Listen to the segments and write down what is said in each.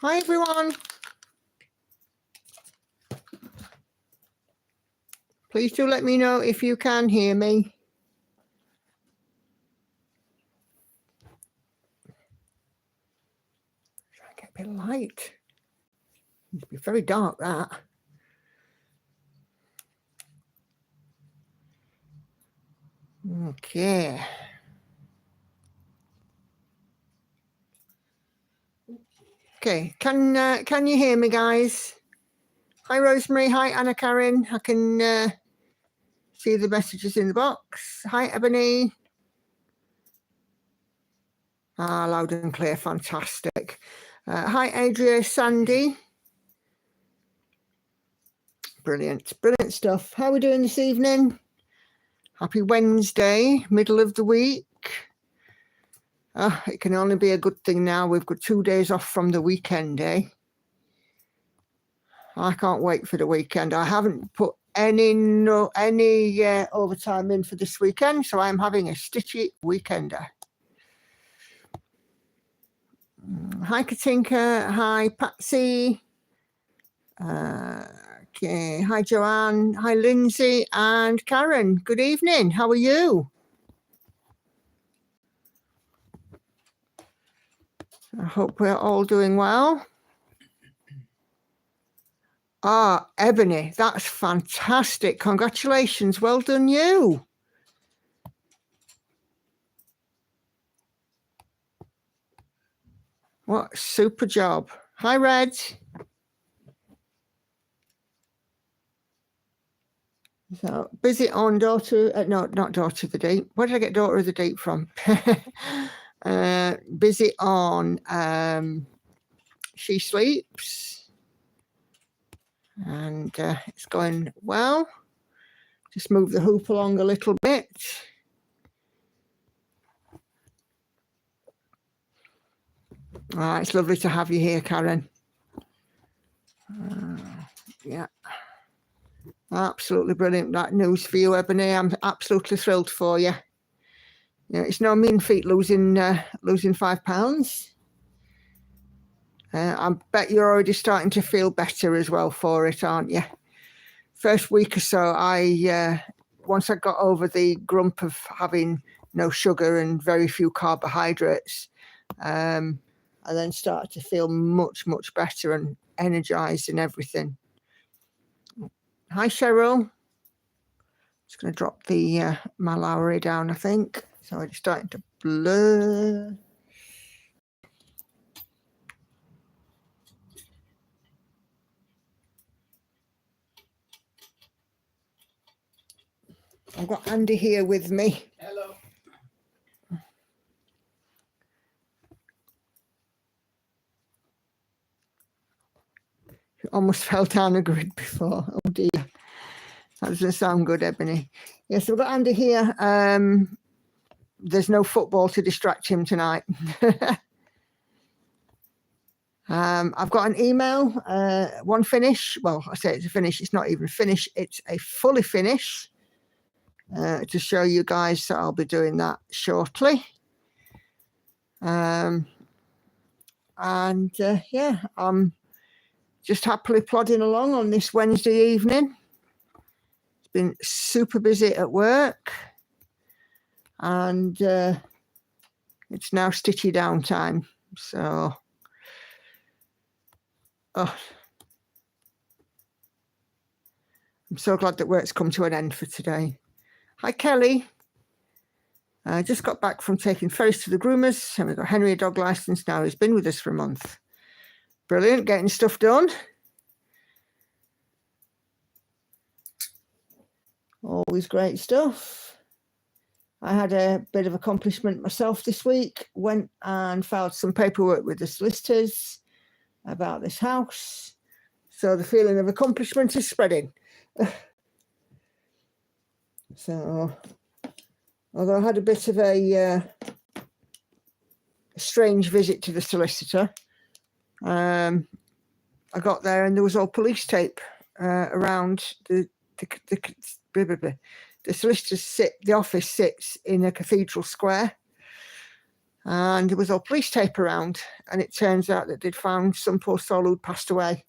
Hi, everyone. Please do let me know if you can hear me. Try and get a bit of light. It'd be very dark, that. Okay. Okay, can you hear me, guys? Hi, Rosemary. Hi, Anna Karen. I can see the messages in the box. Hi, Ebony. Loud and clear. Fantastic. Hi, Adria, Sandy. Brilliant. Brilliant stuff. How are we doing this evening? Happy Wednesday, middle of the week. It can only be a good thing now. We've got 2 days off from the weekend, eh? I can't wait for the weekend. I haven't put any overtime in for this weekend, so I'm having a stitchy weekender. Hi, Katinka. Hi, Patsy. Okay. Hi, Joanne. Hi, Lindsay and Karen. Good evening. How are you? I hope we're all doing well. Ebony, that's fantastic. Congratulations. Well done, you. What a super job. Hi, Red. So busy on daughter, no, not daughter of the deep. Where did I get daughter of the deep from? Busy on She Sleeps. And it's going well. Just move the hoop along a little bit. It's lovely to have you here, Karen. Yeah. Absolutely brilliant. That news for you, Ebony. I'm absolutely thrilled for you. Yeah, it's no mean feat losing £5. I bet you're already starting to feel better as well for it, aren't you? First week or so, once I got over the grump of having no sugar and very few carbohydrates, I then started to feel much, much better and energized and everything. Hi, Cheryl. Just going to drop the Malawi down, I think. So it's starting to blur. I've got Andy here with me. Hello. Almost fell down a grid before. Oh dear. That doesn't sound good, Ebony. Yes, we've got Andy here. There's no football to distract him tonight. I've got an email, one finish. Well, I say it's a finish. It's not even a finish. It's a fully finish to show you guys that I'll be doing that shortly. Yeah, I'm just happily plodding along on this Wednesday evening. It's been super busy at work. And it's now stitchy down time. So, I'm so glad that work's come to an end for today. Hi, Kelly. I just got back from taking Ferris to the groomers, and we've got Henry, a dog license now. He's been with us for a month. Brilliant, getting stuff done. Always great stuff. I had a bit of accomplishment myself this week. Went and filed some paperwork with the solicitors about this house. So the feeling of accomplishment is spreading. So, although I had a bit of a strange visit to the solicitor, I got there and there was all police tape around the solicitors the office sits in a cathedral square. And there was all police tape around, and it turns out that they'd found some poor soul who'd passed away.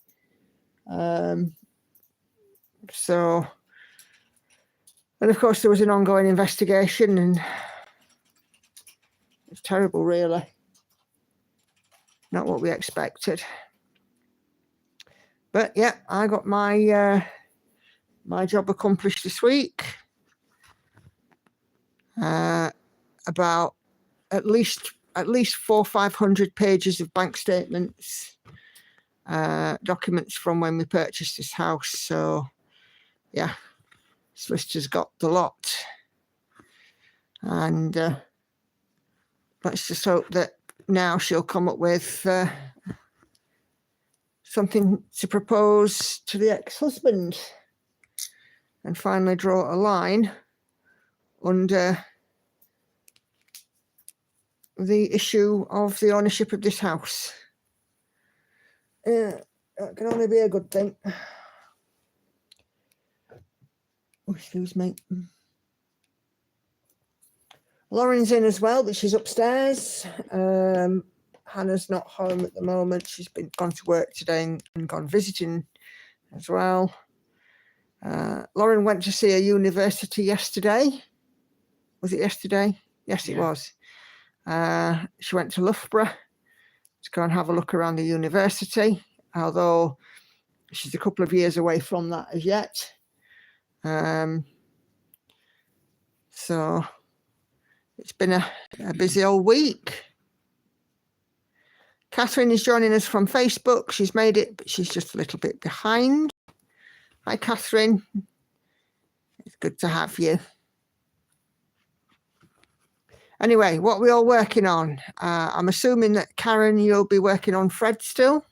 So, and of course there was an ongoing investigation, and it's terrible, really. Not what we expected. But yeah, I got my my job accomplished this week. About at least 400 or 500 pages of bank statements, documents from when we purchased this house. So yeah, solicitor's got the lot, and let's just hope that now she'll come up with something to propose to the ex-husband and finally draw a line under the issue of the ownership of this house. That can only be a good thing. Oh, excuse me. Lauren's in as well, but she's upstairs. Hannah's not home at the moment. She's gone to work today and gone visiting as well. Lauren went to see a university yesterday. Was it yesterday? Yes, it was. She went to Loughborough to go and have a look around the university, although she's a couple of years away from that as yet. So it's been a busy old week. Catherine is joining us from Facebook. She's made it, but she's just a little bit behind. Hi, Catherine. It's good to have you. Anyway, what are we all working on? I'm assuming that, Karen, you'll be working on Fred still?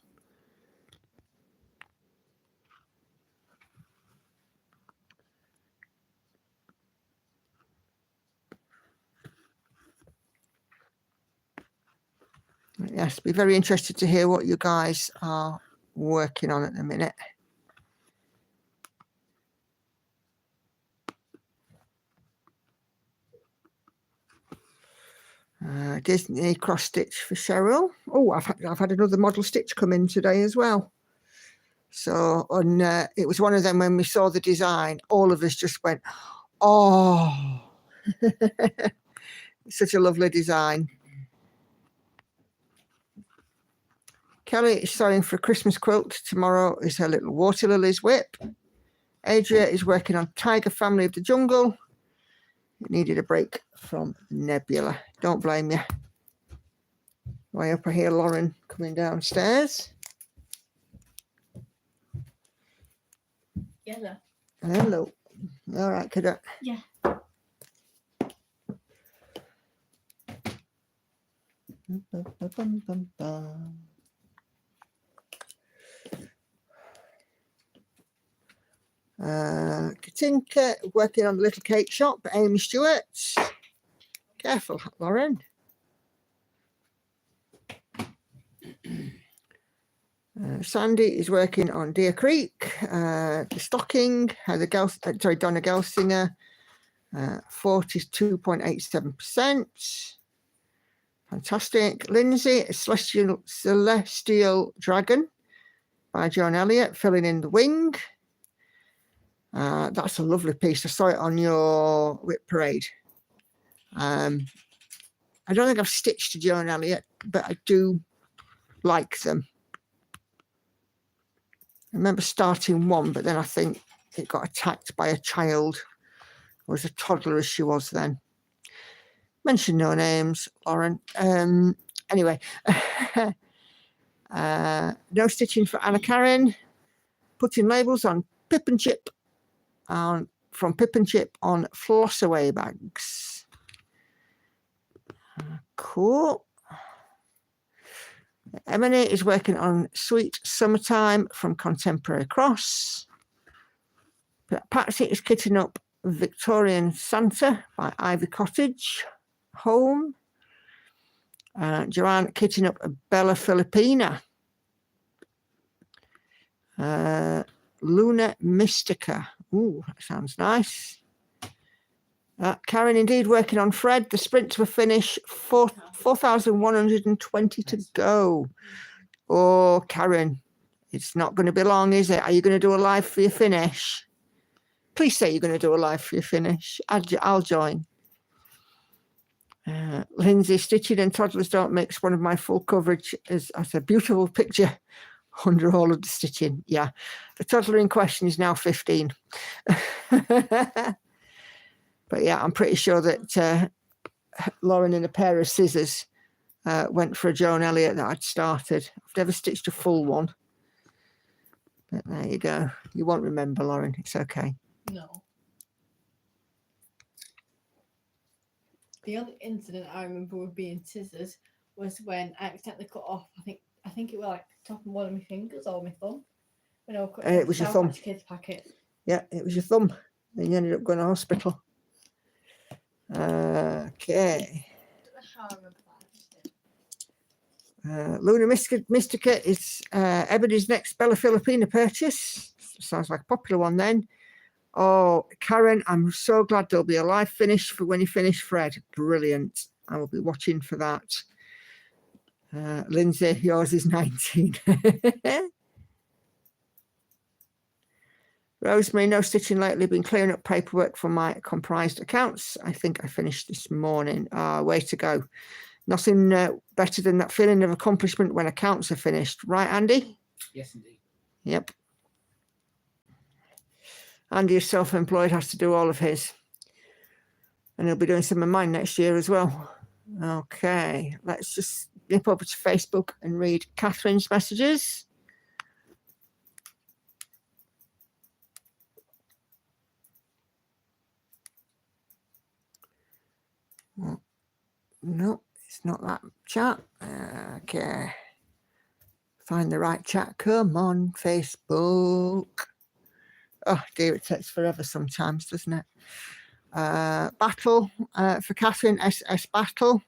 Yes, be very interested to hear what you guys are working on at the minute. Disney cross stitch for Cheryl. Oh, I've had another model stitch come in today as well. So it was one of them when we saw the design, all of us just went, oh, such a lovely design. Kelly is sewing for a Christmas quilt. Tomorrow is her little water lilies whip. Adria is working on Tiger Family of the Jungle. Needed a break from Nebula. Don't blame you. Way up I hear Lauren coming downstairs. Hello. Hello. All right, kiddo. Yeah. Katinka working on the little cake shop. Amy Stewart. Careful, Lauren. Sandy is working on Deer Creek. The stocking. Donna Gelsinger. 42.87%. Fantastic. Lindsay, Celestial Dragon by Joan Elliott, filling in the wing. That's a lovely piece. I saw it on your whip parade. I don't think I've stitched to Joan Elliott, but I do like them. I remember starting one, but then I think it got attacked by a child, or as a toddler as she was then. Mention no names, Lauren. Anyway, no stitching for Anna Karen. Putting labels on Pip and Chip, from Pip and Chip on floss away bags. Cool. Emily is working on Sweet Summertime from Contemporary Cross. Patsy is kitting up Victorian Santa by Ivy Cottage Home. Joanne kitting up a Bella Filipina. Luna Mystica. Ooh, that sounds nice. Karen, indeed, working on Fred. The sprint to a finish, 4,120 to go. Oh, Karen, it's not going to be long, is it? Are you going to do a live for your finish? Please say you're going to do a live for your finish. I'll join. Lindsay, stitching and toddlers don't mix. One of my full coverage is a beautiful picture under all of the stitching. Yeah, the toddler in question is now 15. But yeah, I'm pretty sure that Lauren in a pair of scissors went for a Joan Elliott that I'd started. I've never stitched a full one. But there you go. You won't remember, Lauren. It's okay. No. The only incident I remember with being scissors was when I accidentally cut off, I think it was like the top of one of my fingers or my thumb. When I was cutting It was your thumb. Kids packet. Yeah, it was your thumb. And you ended up going to hospital. Okay. Luna Mystica is Ebony's next Bella Filipina purchase. Sounds like a popular one then. Oh, Karen, I'm so glad there'll be a live finish for when you finish Fred. Brilliant. I will be watching for that. Lindsay, yours is 19. Rosemary, no stitching lately. Been clearing up paperwork for my comprised accounts. I think I finished this morning. Way to go. Nothing better than that feeling of accomplishment when accounts are finished. Right, Andy? Yes, indeed. Yep. Andy is self-employed, has to do all of his. And he'll be doing some of mine next year as well. Okay, let's just nip over to Facebook and read Catherine's messages. No, it's not that chat. Okay. Find the right chat. Come on, Facebook. Oh dear, it takes forever sometimes, doesn't it? Battle for Catherine, SS Battle.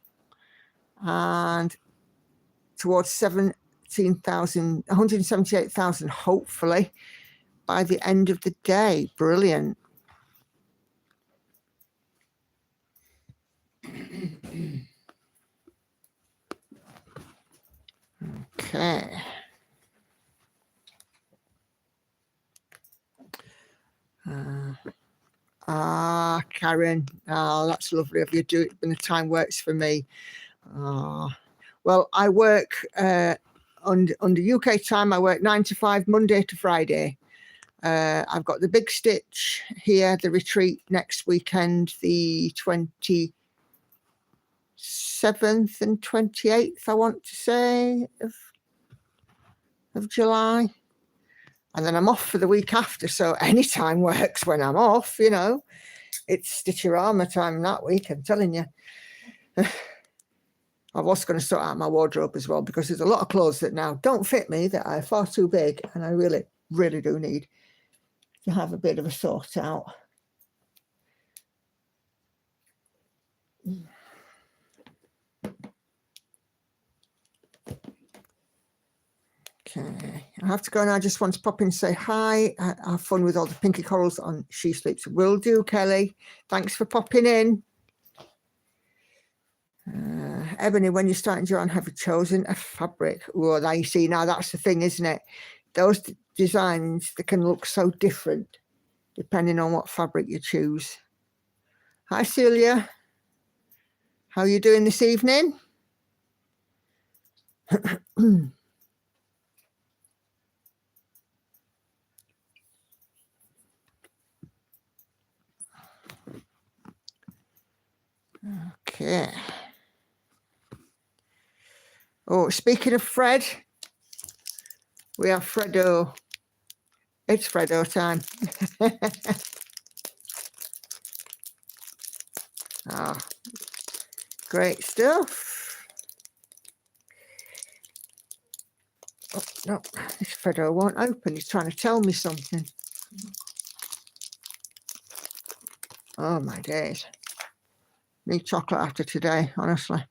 And towards 178,000, hopefully, by the end of the day. Brilliant. Okay. Karen, that's lovely of you. Do it when the time works for me. Well, I work under UK time. I work 9 to 5, Monday to Friday. I've got the big stitch here, the retreat next weekend, the 27th and 28th, I want to say, of July. And then I'm off for the week after, so any time works when I'm off, you know. It's Stitcherama time that week, I'm telling you. I was going to sort out my wardrobe as well, because there's a lot of clothes that now don't fit me, that are far too big, and I really, really do need to have a bit of a sort out. Okay, I have to go now. I just want to pop in and say hi. Have fun with all the pinky corals on She Sleeps. Will do, Kelly. Thanks for popping in. Ebony, when you're starting to on, have you chosen a fabric? Well, now you see, now that's the thing, isn't it? Those designs, they can look so different depending on what fabric you choose. Hi, Celia. How are you doing this evening? Okay. Oh, speaking of Fred, we have Fredo. It's Fredo time. Great stuff. Oh, no, this Fredo won't open. He's trying to tell me something. Oh, my days. Need chocolate after today, honestly.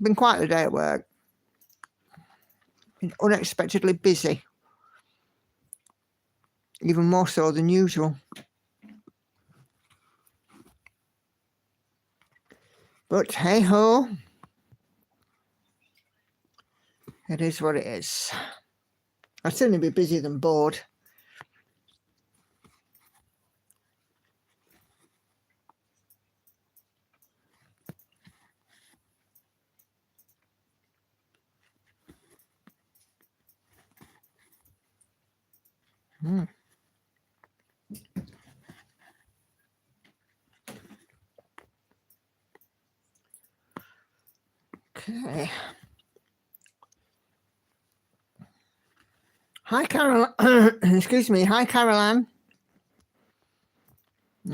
Been quite a day at work. Been unexpectedly busy. Even more so than usual. But hey ho, it is what it is. I'd certainly be busier than bored. Okay. Hi, Carol. Excuse me. Hi, Caroline.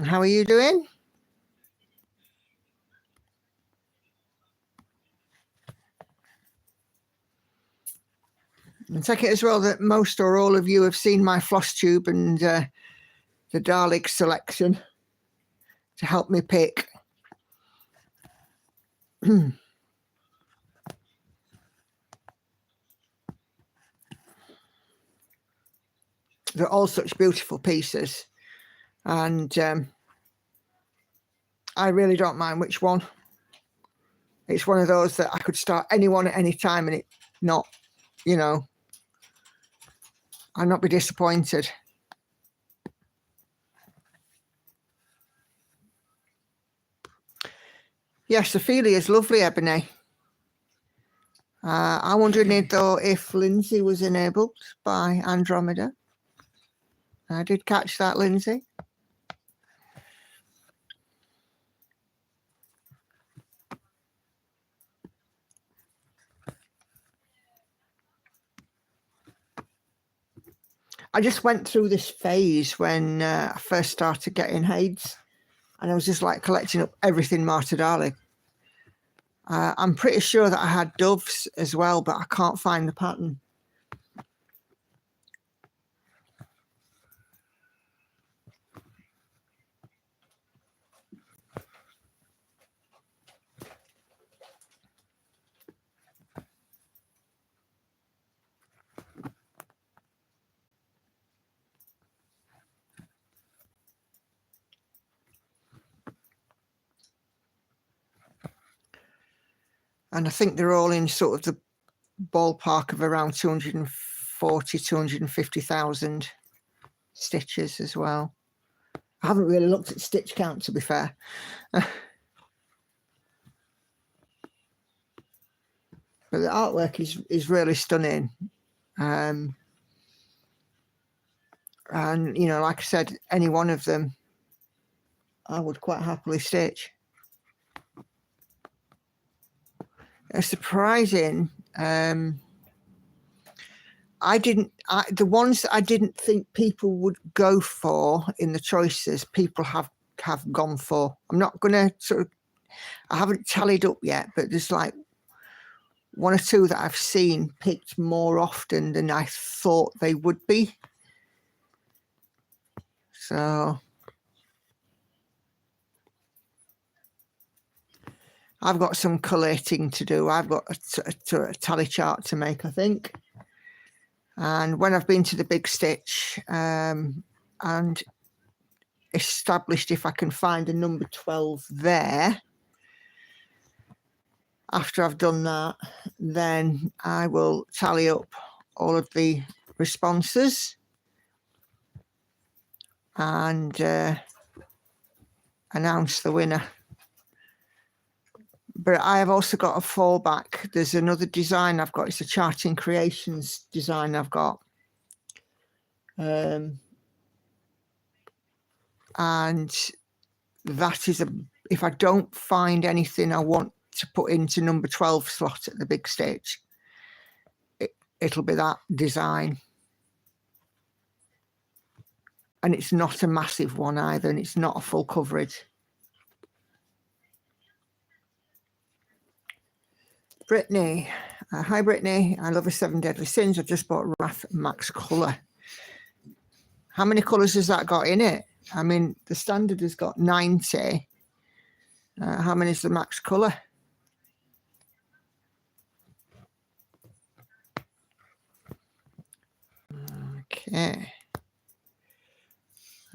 How are you doing? I take it as well that most or all of you have seen my floss tube and the Dalek selection to help me pick. They're all such beautiful pieces, and I really don't mind which one. It's one of those that I could start anyone at any time and it not, you know, I'd not be disappointed. Yes, Ophelia is lovely, Ebony. I wondered though if Lindsay was enabled by Andromeda. I did catch that, Lindsay. I just went through this phase when I first started getting Hades, and I was just like collecting up everything Marta Dali. I'm pretty sure that I had doves as well, but I can't find the pattern. And I think they're all in sort of the ballpark of around 240, 250,000 stitches as well. I haven't really looked at stitch count, to be fair. But the artwork is really stunning. And, you know, like I said, any one of them I would quite happily stitch. It's surprising. The ones that I didn't think people would go for in the choices, people have gone for. I'm not going to I haven't tallied up yet, but there's like one or two that I've seen picked more often than I thought they would be. So I've got some collating to do. I've got a tally chart to make, I think. And when I've been to the Big Stitch and established if I can find a number 12 there, after I've done that, then I will tally up all of the responses and announce the winner. But I have also got a fallback. There's another design I've got. It's a Charting Creations design I've got. And that is if I don't find anything I want to put into number 12 slot at the Big Stitch, it'll be that design. And it's not a massive one either, and it's not a full coverage. Brittany. Hi, Brittany. I love a 7 Deadly Sins. I just bought Wrath Max Colour. How many colours has that got in it? I mean, the standard has got 90. How many is the Max Colour? Okay.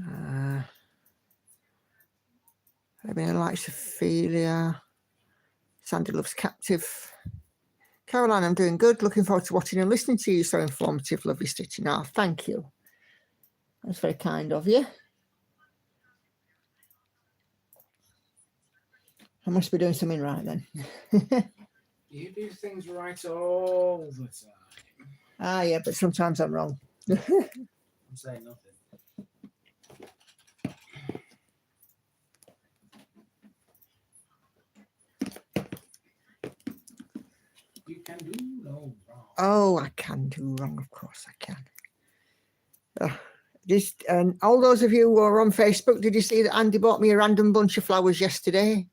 I mean, I like Ophelia. Sandy loves captive. Caroline, I'm doing good. Looking forward to watching and listening to you. So informative. Lovely stitching. Oh, thank you. That's very kind of you. I must be doing something right then. You do things right all the time. Ah, yeah, but sometimes I'm wrong. I'm saying nothing. You can do no wrong. Oh, I can do wrong. Of course I can. And all those of you who are on Facebook, did you see that Andy bought me a random bunch of flowers yesterday?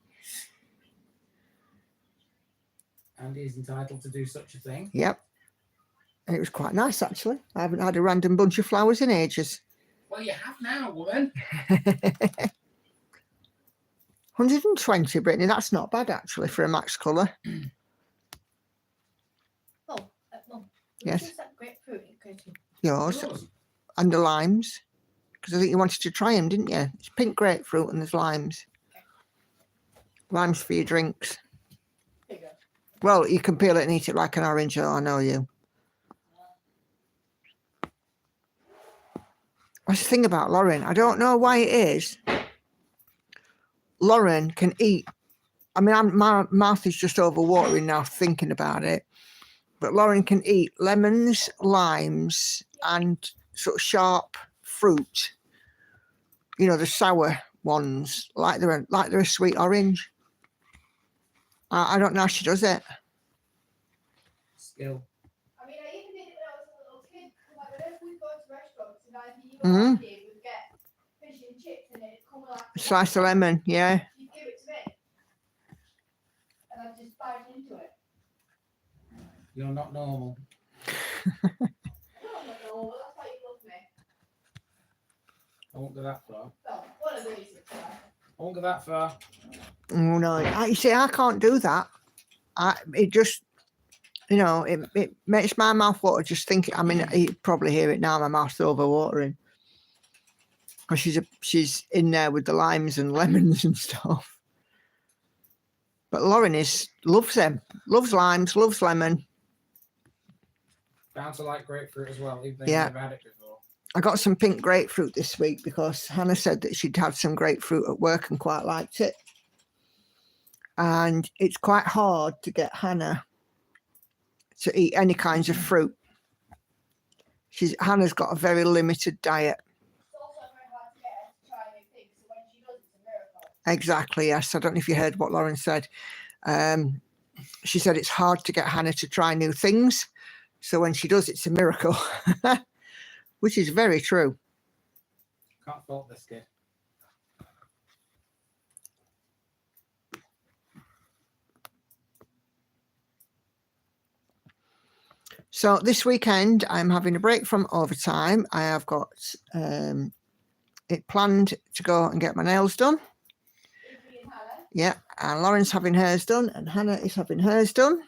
Andy is entitled to do such a thing. Yep. And it was quite nice, actually. I haven't had a random bunch of flowers in ages. Well, you have now, woman. 120, Brittany. That's not bad, actually, for a max colour. Mum, Yes. which is that grapefruit in Christmas? Yours. Yours. And the limes. Because I think you wanted to try them, didn't you? It's pink grapefruit and there's limes. Limes for your drinks. There you go. Well, you can peel it and eat it like an orange. Oh, I know you. That's the thing about Lauren. I don't know why it is. Lauren can eat. I mean, my mouth is just overwatering now thinking about it. But Lauren can eat lemons, limes, and sort of sharp fruit. You know, the sour ones, like they're a sweet orange. I don't know how she does it. Skill. I mean, I even did it when I was a little kid. Like, whenever we go to restaurants and either you Mhm. or Andy would get fish and chips and it'd come like A slice of lemon, yeah. you'd give it to me. And I'd just bite into it. You're not normal. I don't know, but that's why you love me. I won't go that far. Well, one of these is right. I won't go that far. Oh, no. You see, I can't do that. It just, you know, it makes my mouth water just thinking. I mean, you probably hear it now, my mouth's overwatering. Because she's in there with the limes and lemons and stuff. But Lauren loves them. Loves limes, loves lemon. Bound to like grapefruit as well, even though Yeah. you've never had it before. I got some pink grapefruit this week because Hannah said that she'd had some grapefruit at work and quite liked it. And it's quite hard to get Hannah to eat any kinds of fruit. Hannah's got a very limited diet. It's also very hard to get her to try new things, so when she does, it's a miracle. Exactly, yes. I don't know if you heard what Lauren said. She said it's hard to get Hannah to try new things. So when she does, it's a miracle, which is very true. Can't fault this kid. So this weekend, I'm having a break from overtime. I have got it planned to go and get my nails done. Izzy and Hannah. Yeah, and Lauren's having hers done and Hannah is having hers done.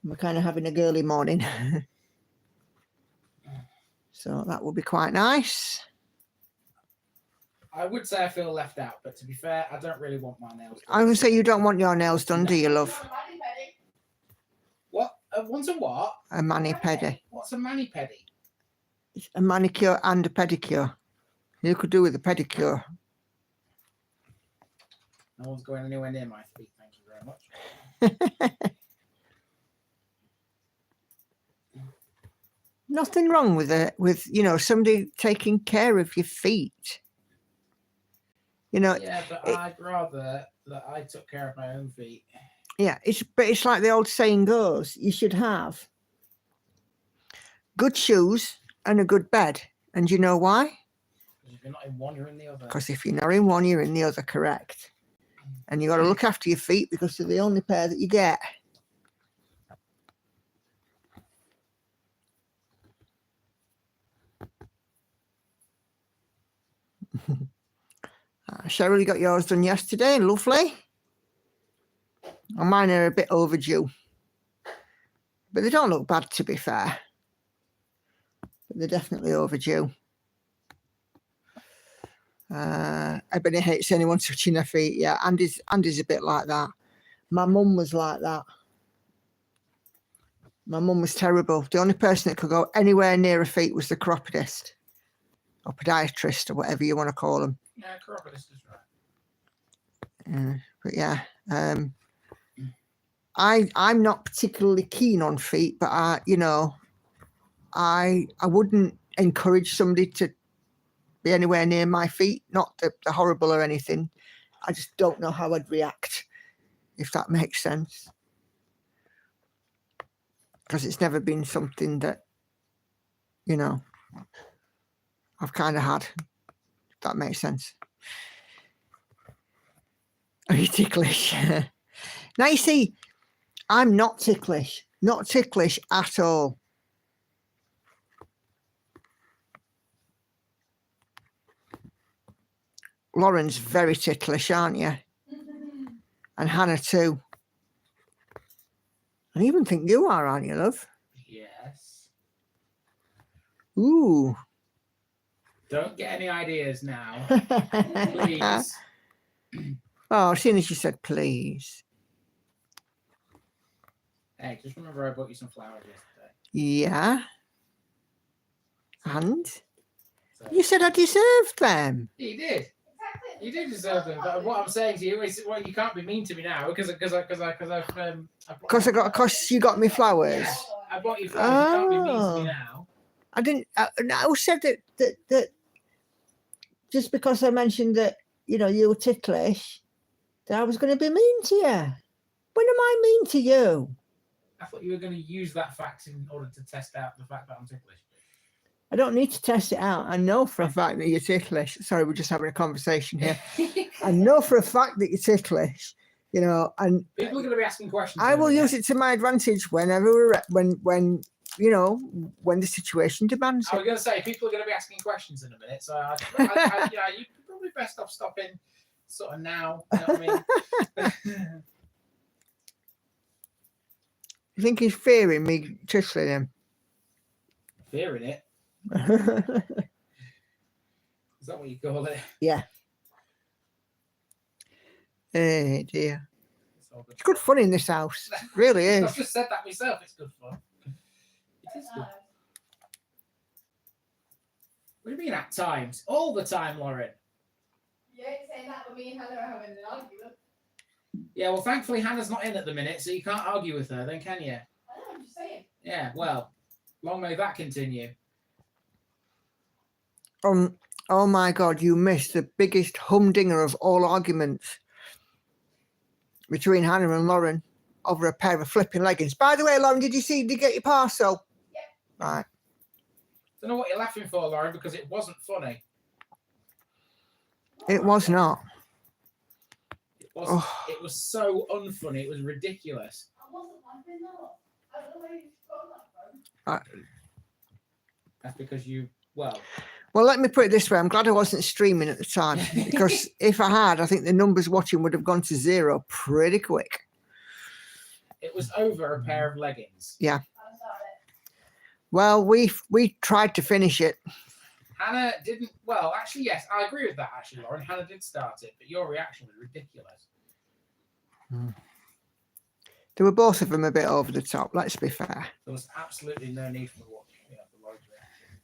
We're kind of having a girly morning. So that will be quite nice. I would say I feel left out, but to be fair, I don't really want my nails done. I would say you don't want your nails done, do you, love? Mani pedi. What? What's a what? A mani-pedi. What's a mani-pedi? It's a manicure and a pedicure. You could do with a pedicure. No one's going anywhere near my feet, thank you very much. Nothing wrong with it, you know, somebody taking care of your feet. You know, Yeah, but I'd rather that I took care of my own feet. yeah, but it's like the old saying goes, you should have good shoes and a good bed. And you know why? Because if you're not in one, you're in the other. Because if you're not in one, you're in the other, correct. And you got to look after your feet because they're the only pair that you get. Cheryl, you got yours done yesterday. Lovely. And mine are a bit overdue. But they don't look bad, to be fair. But they're definitely overdue. Ebony hates anyone touching her feet. Yeah, Andy's a bit like that. My mum was like that. My mum was terrible. The only person that could go anywhere near her feet was the chiropodist or podiatrist or whatever you want to call them. Yeah, chiropodist is right. But yeah, I'm not particularly keen on feet, but I wouldn't encourage somebody to be anywhere near my feet. Not that they're horrible or anything. I just don't know how I'd react, if that makes sense. Because it's never been something that, I've kind of had, if that makes sense. Are you ticklish? Now you see, I'm not ticklish at all. Lauren's very ticklish, aren't you? And Hannah too. I even think you are, aren't you, love? Yes. Ooh. Don't get any ideas now, please. Oh, as soon as you said please. Hey, just remember I bought you some flowers yesterday. Yeah. And So, you said I deserved them. you did. You do deserve them. But what I'm saying to you is, well, you can't be mean to me now because You got me flowers. Yeah, I bought you flowers. You can't be mean to Oh. me now. I didn't. I said that just because I mentioned that you were ticklish, that I was going to be mean to you. When am I mean to you? I thought you were going to use that fact in order to test out the fact that I'm ticklish. I don't need to test it out. I know for a fact that you're ticklish. Sorry, we're just having a conversation here. I know for a fact that you're ticklish. And People are going to be asking questions. I will use it to my advantage whenever when the situation demands I it. was going to say people are going to be asking questions in a minute, so yeah, you probably best off stopping sort of now. You know what I mean? You think he's fearing me tickling him? Fearing it? Is that what you call it? Yeah. Hey dear. It's It's good fun in this house. It really I've is. just said that myself. It's good fun. It is good. What do you mean at times? All the time, Lauren. You ain't saying that, but me and Hannah are having an argument. Yeah, well, thankfully Hannah's not in at the minute, so you can't argue with her, then can you? I know, I'm just saying. Yeah, well, long may that continue. Oh my God, you missed the biggest humdinger of all arguments between Hannah and Lauren over a pair of flipping leggings. By the way, Lauren, did you get your parcel? Yeah. Right. Don't know what you're laughing for, Lauren, because it wasn't funny. It was not. It wasn't. It was so unfunny. It was ridiculous. I wasn't laughing though. I don't know where you got that from. That's because you, well, let me put it this way. I'm glad I wasn't streaming at the time, because if I had, I think the numbers watching would have gone to zero pretty quick. it was over a pair of leggings. Yeah. I'm sorry. Well, we tried to finish it. Hannah didn't. Well, actually, yes, I agree with that. Actually, Lauren, Hannah did start it, but your reaction was ridiculous. They were both of them a bit over the top. Let's be fair. There was absolutely no need for what the Lauren's reaction.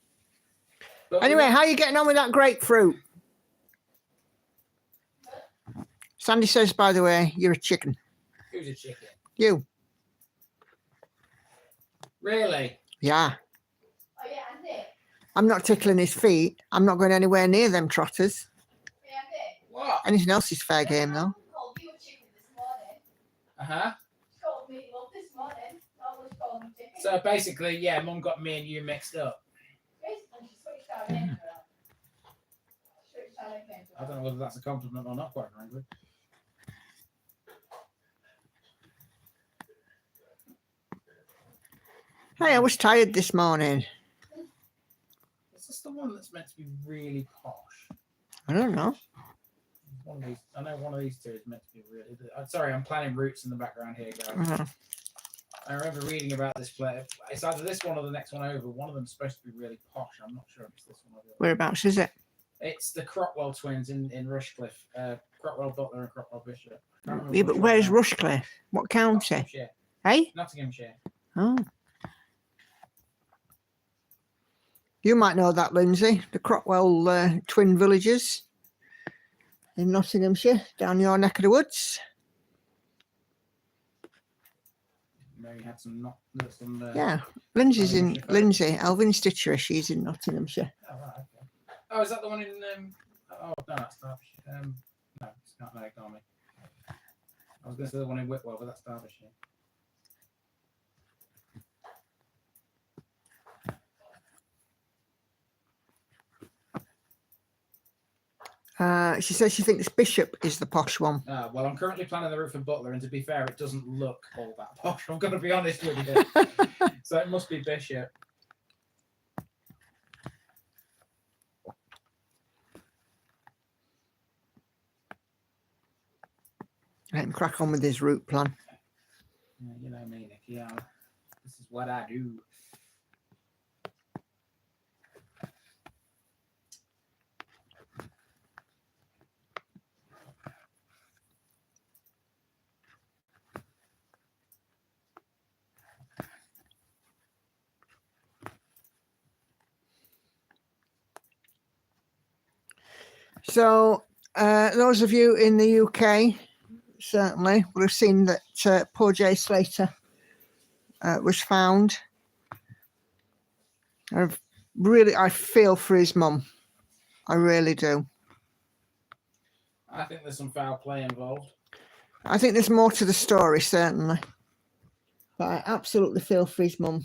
But Anyway, how are you getting on with that grapefruit? Sandy says, by the way, you're a chicken. who's a chicken? You. Really? Yeah. Oh yeah, and Nick. I'm not tickling his feet. I'm not going anywhere near them trotters. Yeah, Nick. What? Anything else is fair game, though. Called you a chicken this morning. Uh-huh. She called me love this morning. I was calling me chicken. So basically, yeah, Mum got me and you mixed up. Basically, she switched our names around. Switched our nicknames I around. don't know whether that's a compliment or not, quite frankly. Hey, I was tired this morning. Is this the one that's meant to be really posh? I don't know. One of these, I know one of these two is meant to be really. Sorry, I'm planning routes in the background here, guys. Uh-huh. I remember reading about this play. It's either this one or the next one over. One of them's supposed to be really posh. I'm not sure if it's this one or the other. Whereabouts is it? It's the Crockwell twins in Rushcliffe. Crockwell Butler and Crockwell Bishop. Can't remember Yeah, which but one where's now. Rushcliffe? What county? Nottinghamshire. Hey? Nottinghamshire. Oh. You might know that, Lindsay. The Crockwell twin villages in Nottinghamshire, down your neck of the woods. Maybe had some Yeah, Lindsay's in Nottinghamshire folk. Lindsay, Elvin Stitcher. She's in Nottinghamshire. Oh, right, okay. Oh, is that the one in? Oh no, that's Derbyshire. No, it's not. No, ignore me. I was going to say the one in Whitwell, but that's Derbyshire. She says she thinks Bishop is the posh one. Well, I'm currently planning the route for Butler, and to be fair, it doesn't look all that posh. I'm going to be honest with you. So it must be Bishop. Let him crack on with his route plan. Yeah, you know me, Nicky. This is what I do. So, those of you in the UK certainly will have seen that poor Jay Slater was found. I feel for his mum. I really do. I think there's some foul play involved. I think there's more to the story, certainly. But I absolutely feel for his mum.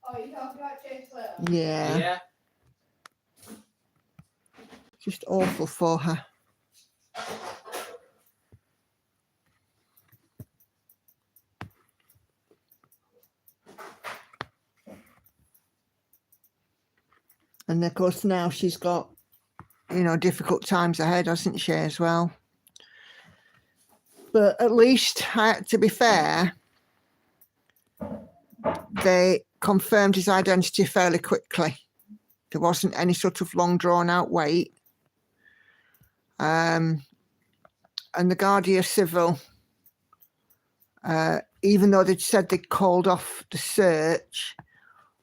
Oh, you talking about James Slater? Yeah. Yeah. Just awful for her. And of course now she's got, difficult times ahead, hasn't she, as well? But at least, to be fair, they confirmed his identity fairly quickly. There wasn't any sort of long drawn out wait. And the Guardia Civil, even though they'd said they'd called off the search,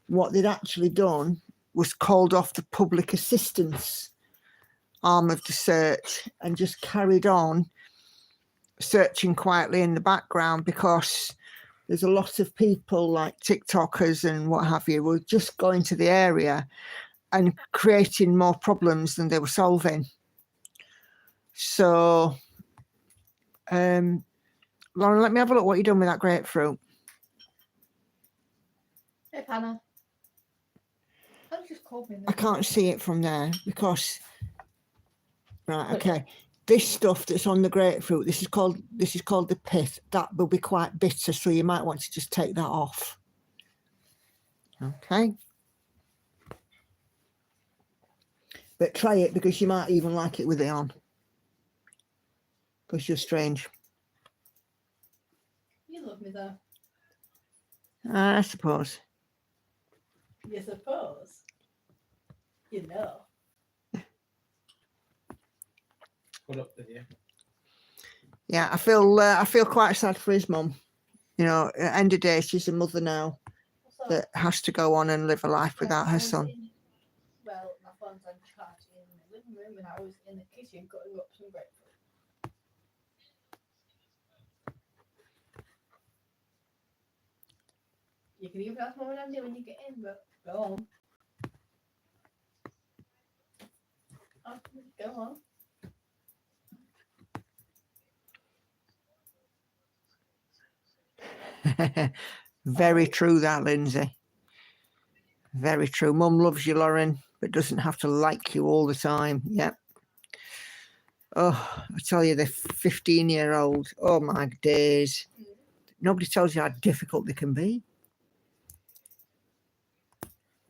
what they'd actually done was called off the public assistance arm of the search and just carried on searching quietly in the background, because there's a lot of people like TikTokers and what have you were just going to the area and creating more problems than they were solving. So, Lauren, let me have a look what you've done with that grapefruit. Hey, Panna. I'll just call me. I can't see it from there because, right, okay. This stuff that's on the grapefruit, this is called the pith. That will be quite bitter, so you might want to just take that off. Okay. But try it, because you might even like it with it on. Because you're strange. You love me though. I suppose. You suppose. You know. Put up with you. Yeah, I feel quite sad for his mum. At the end of the day, she's a mother now So, that has to go on and live a life without her I was son. Well, my phone's on charge in the living room, and I was in the kitchen cutting up some grapefruit. You can even ask Mum and Andy when you get in, but go on. Oh, go on. Very true, that, Lindsay. Very true. Mum loves you, Lauren, but doesn't have to like you all the time. Yep. Oh, I tell you, the 15-year-old. Oh my days. Nobody tells you how difficult they can be.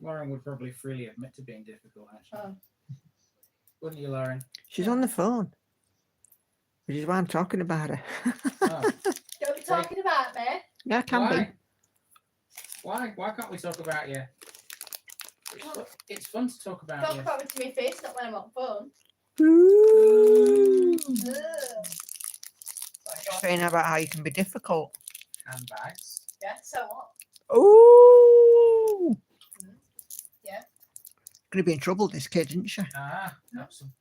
Lauren would probably freely admit to being difficult, actually. Oh. Wouldn't you, Lauren? She's on the phone, which is why I'm talking about her. Oh. Don't be talking about me. Yeah, can be. Why? Why can't we talk about you? It's fun to talk about. Talk about it to my face, not when I'm on phone. Ooh. Ugh. Sorry, go on. Saying about how you can be difficult. Handbags. Yeah, so what? Ooh. Yeah. Gonna be in trouble, this kid, isn't she? Ah, absolutely.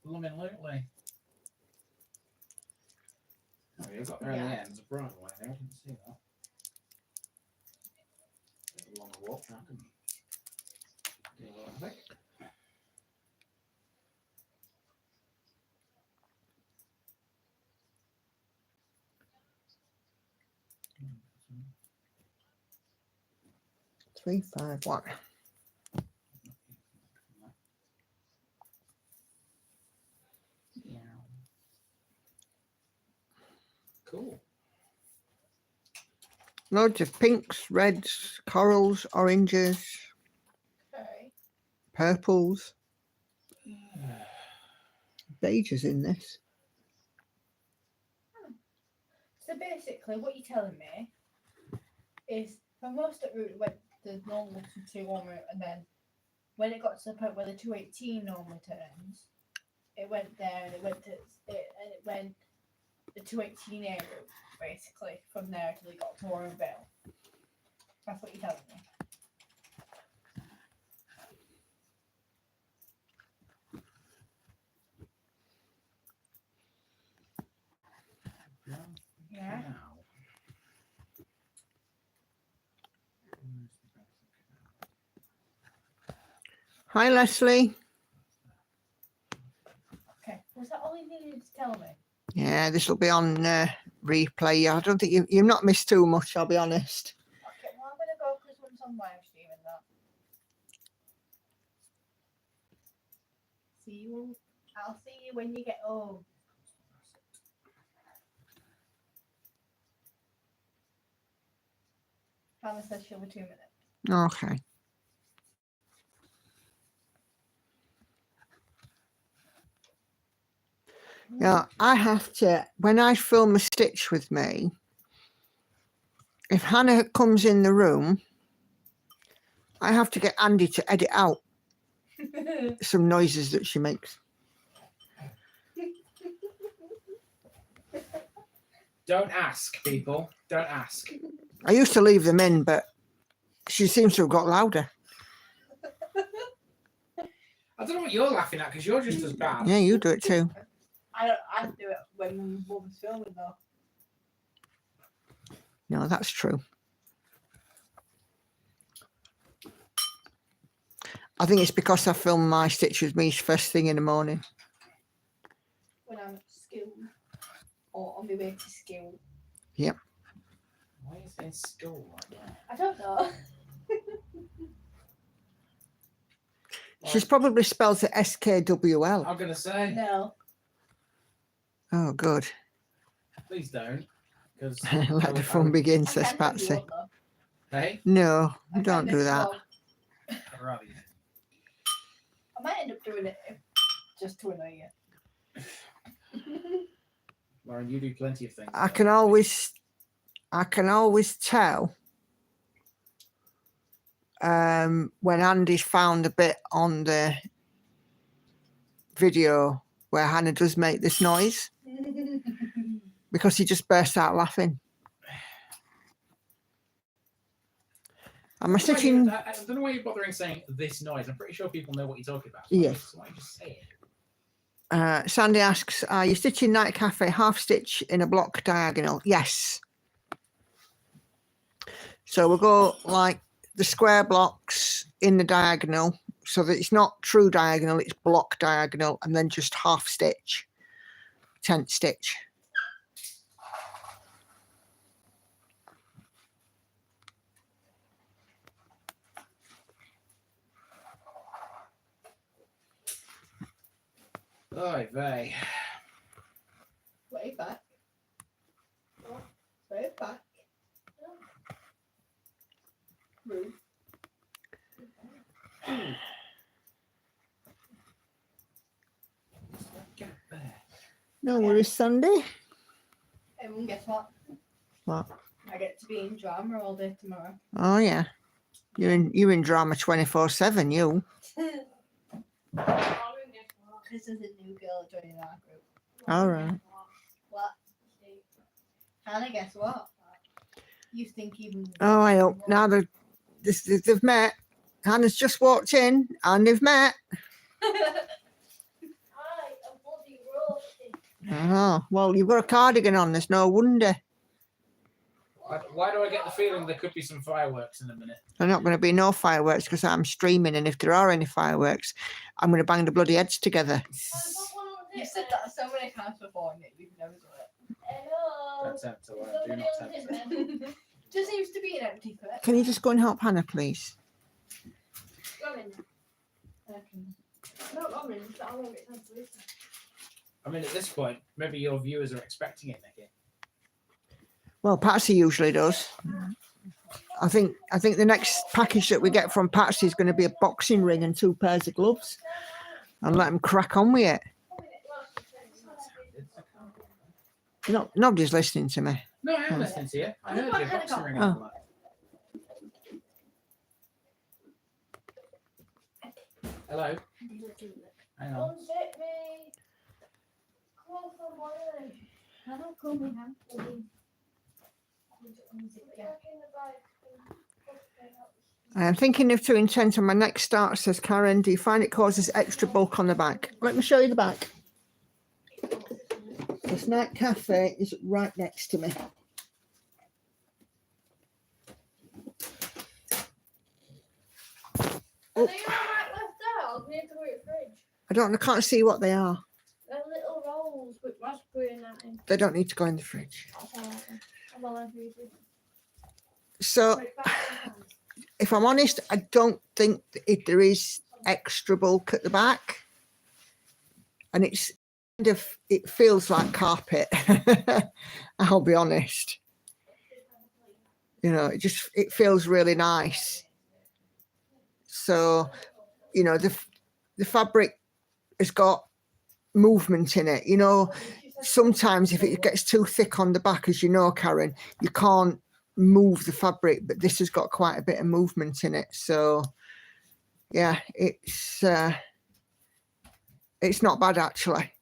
Oh, you've got early Yeah. ends, a bright one there. I didn't see that. Bit of a longer walk now, couldn't you? Do a little bit. Three, five, one. Yeah. Cool. Loads of pinks, reds, corals, oranges, Okay. purples, beiges in this. So basically, what you're telling me is for most of the route, it went the normal 221 route, and then when it got to the point where the 218 normally turns, it went there and it went to it, and it went the 218A route basically from there till it got to Warrenville. That's what you're telling me. Yeah. Now. Hi, Leslie. Okay. Was that all you needed to tell me? Yeah, this will be on replay. I don't think you've not missed too much, I'll be honest. Okay. Well, I'm gonna go because one's on live stream and that. See you. I'll see you when you get home. Hannah says she'll be 2 minutes. Okay. Yeah, I have to, when I film a stitch with me, if Hannah comes in the room, I have to get Andy to edit out some noises that she makes. Don't ask, people. Don't ask. I used to leave them in, but she seems to have got louder. I don't know what you're laughing at because you're just as bad. Yeah, you do it too. I do it when Mum's filming though. No, that's true. I think it's because I film my stitch with me first thing in the morning. When I'm at school or on my way to school. Why is it in school like that? I don't know. She's probably spelled it SKWL. I'm gonna say, No. Oh, good. please don't, because Let the fun begin, I says can if you Patsy. want, though. Hey, No, I can don't if do you that. want. I'd rather you. I might end up doing it just to annoy you. Lauren, you do plenty of things. I can always tell when Andy's found a bit on the video where Hannah does make this noise because he just bursts out laughing. Am I stitching? I don't know why you're bothering saying this noise. I'm pretty sure people know what you're talking about. Yes. So why don't you just say it? Sandy asks, are you stitching Night Cafe half stitch in a block diagonal? Yes. So we'll go like the square blocks in the diagonal so that it's not true diagonal, it's block diagonal, and then just half stitch, tent stitch. Oy vey. Way back. Way back. Rude. Get there. No worries, Sandy. Everyone, guess what? What? I get to be in drama all day tomorrow. Oh, yeah. You're in drama 24/7. You. This is a new girl joining our group. All right. What? Hannah, guess what? You think even. Oh, I hope now they've met. Hannah's just walked in and they've met. Oh, well, you've got a cardigan on. There's no wonder. Why do I get the feeling there could be some fireworks in a minute? There are not going to be no fireworks because I'm streaming, and if there are any fireworks, I'm going to bang the bloody heads together. You said that so many times before, and yet you've never done it. That's up to her. Do not tempt her. Just seems to be an empty clip. Can you just go and help Hannah, please? I mean, at this point, maybe your viewers are expecting it, Nikki. Well, Patsy usually does. I think the next package that we get from Patsy is going to be a boxing ring and 2 pairs of gloves, and let them crack on with it. Nobody's listening to me. No, I am listening to you. I heard you. Boxing ring. Oh. Hello. Hang on. I'm thinking of too intent on my next start, says Karen. Do you find it causes extra bulk on the back? Let me show you the back. The Snack Cafe is right next to me. Oh. I can't see what they are. They're little rolls with raspberry and that in. They don't need to go in the fridge. Well, I've used it. So, if I'm honest, I don't think that there is extra bulk at the back, and it's kind of, it feels like carpet. I'll be honest. You know, it feels really nice. So, you know, the fabric has got movement in it. You know, sometimes if it gets too thick on the back, as you know, Karen, you can't move the fabric, but this has got quite a bit of movement in it. So yeah, it's not bad actually.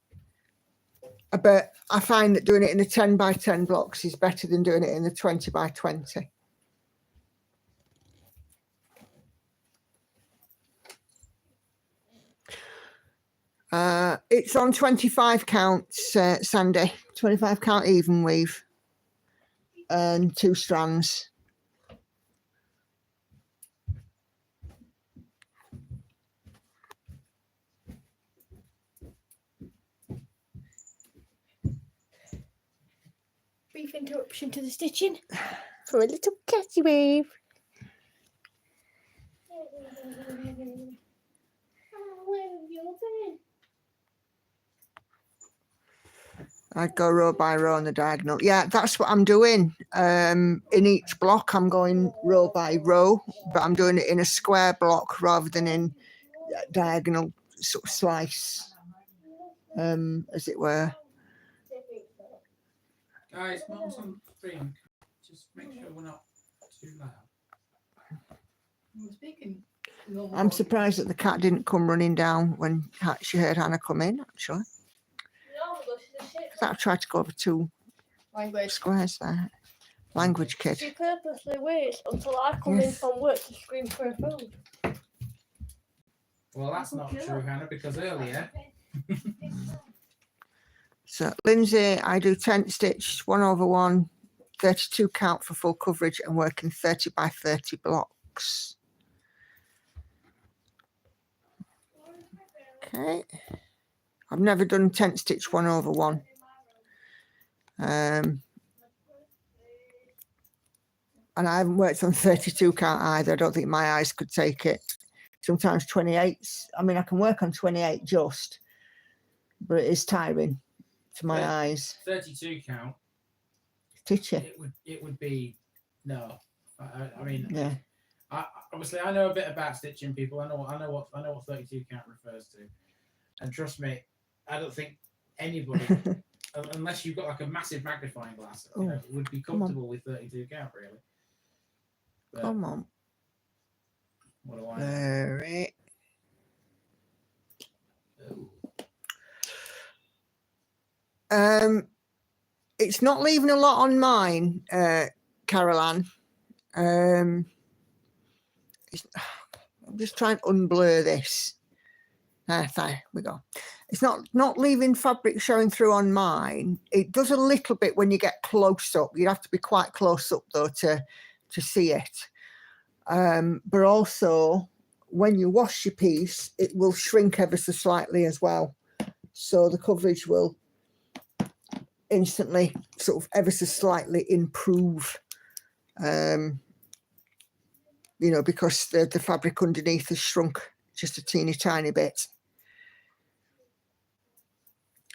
But I find that doing it in the 10 by 10 blocks is better than doing it in the 20 by 20. It's on 25 counts, Sandy, 25 count even weave and 2 strands. Brief interruption to the stitching. For a little catty wave. I'd go row by row on the diagonal. Yeah, that's what I'm doing. In each block, I'm going row by row, but I'm doing it in a square block rather than in diagonal sort of slice, as it were. Guys, Mum's on stream. Just make sure we're not too loud. I'm surprised that the cat didn't come running down when she heard Hannah come in, actually. I tried to go over 2 squares there. Language kid. She purposely waits until I come in from work to scream for her food. Well, that's not true, Hannah, because earlier. So, Lindsay, I do tent stitch 1/1, 32 count for full coverage and working 30 by 30 blocks. Okay. I've never done tent stitch 1/1. And I haven't worked on 32 count either. I don't think my eyes could take it. Sometimes 28s. I mean, I can work on 28 just, but it is tiring to my eyes. 32 count. Teacher. It would be no. I mean, yeah. Obviously, I know a bit about stitching people. I know what 32 count refers to, and trust me, I don't think anybody. Unless you've got like a massive magnifying glass, would be comfortable with 32 count, really. But come on. What do I know? Blur it. It's not leaving a lot on mine, Caroline. I'm just trying to unblur this. There we go. It's not leaving fabric showing through on mine. It does a little bit when you get close up. You'd have to be quite close up though to see it. But also when you wash your piece, it will shrink ever so slightly as well. So the coverage will instantly sort of ever so slightly improve. You know, because the fabric underneath has shrunk just a teeny tiny bit.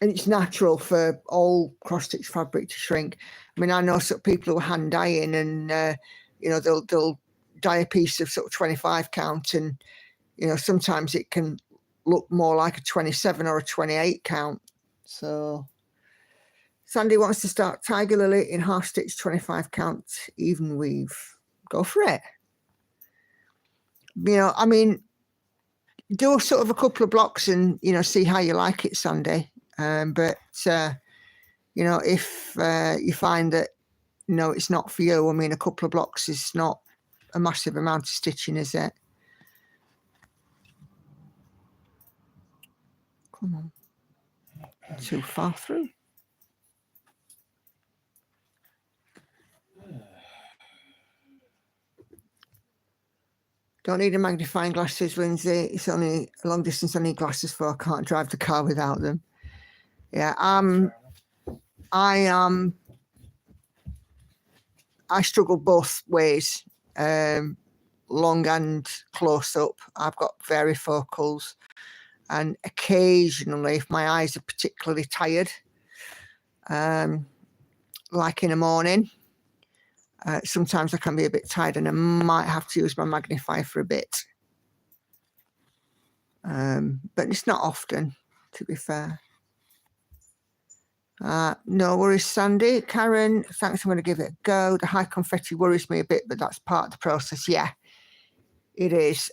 And it's natural for all cross-stitch fabric to shrink. I mean, I know sort of people who are hand dyeing and, you know, they'll dye a piece of sort of 25 count and, you know, sometimes it can look more like a 27 or a 28 count. So Sandy wants to start Tiger Lily in half stitch 25 count even weave. Go for it. You know, I mean, do sort of a couple of blocks and, you know, see how you like it, Sandy. But, you know, if you find that, you know, it's not for you, I mean, a couple of blocks is not a massive amount of stitching, is it? Come on. Too far through. Don't need a magnifying glasses, Lindsay. It's only a long distance. I need glasses for. I can't drive the car without them. Yeah, I struggle both ways, long and close up. I've got varifocals, and occasionally, if my eyes are particularly tired, like in the morning, sometimes I can be a bit tired and I might have to use my magnifier for a bit. But it's not often, to be fair. No worries, Sandy. Karen, thanks. I'm going to give it a go. The high confetti worries me a bit, but that's part of the process. Yeah, it is.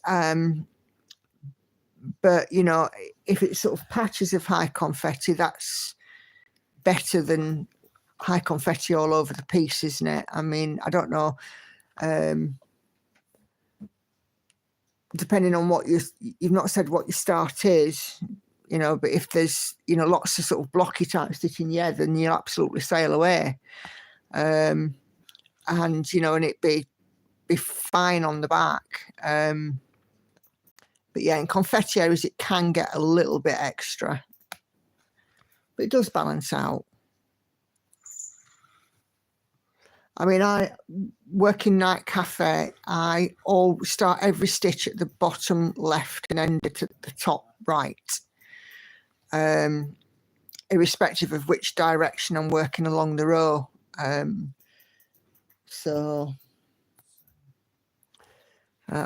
But, you know, if it's sort of patches of high confetti, that's better than high confetti all over the piece, isn't it? I mean, I don't know. Depending on what you've not said what your start is, you know, but if there's, you know, lots of sort of blocky type stitching, yeah, then you'll absolutely sail away. And, you know, and it'd be fine on the back. But yeah, in confetti areas, it can get a little bit extra, but it does balance out. I mean, I work in night cafe. I always start every stitch at the bottom left and end it at the top right, irrespective of which direction I'm working along the row.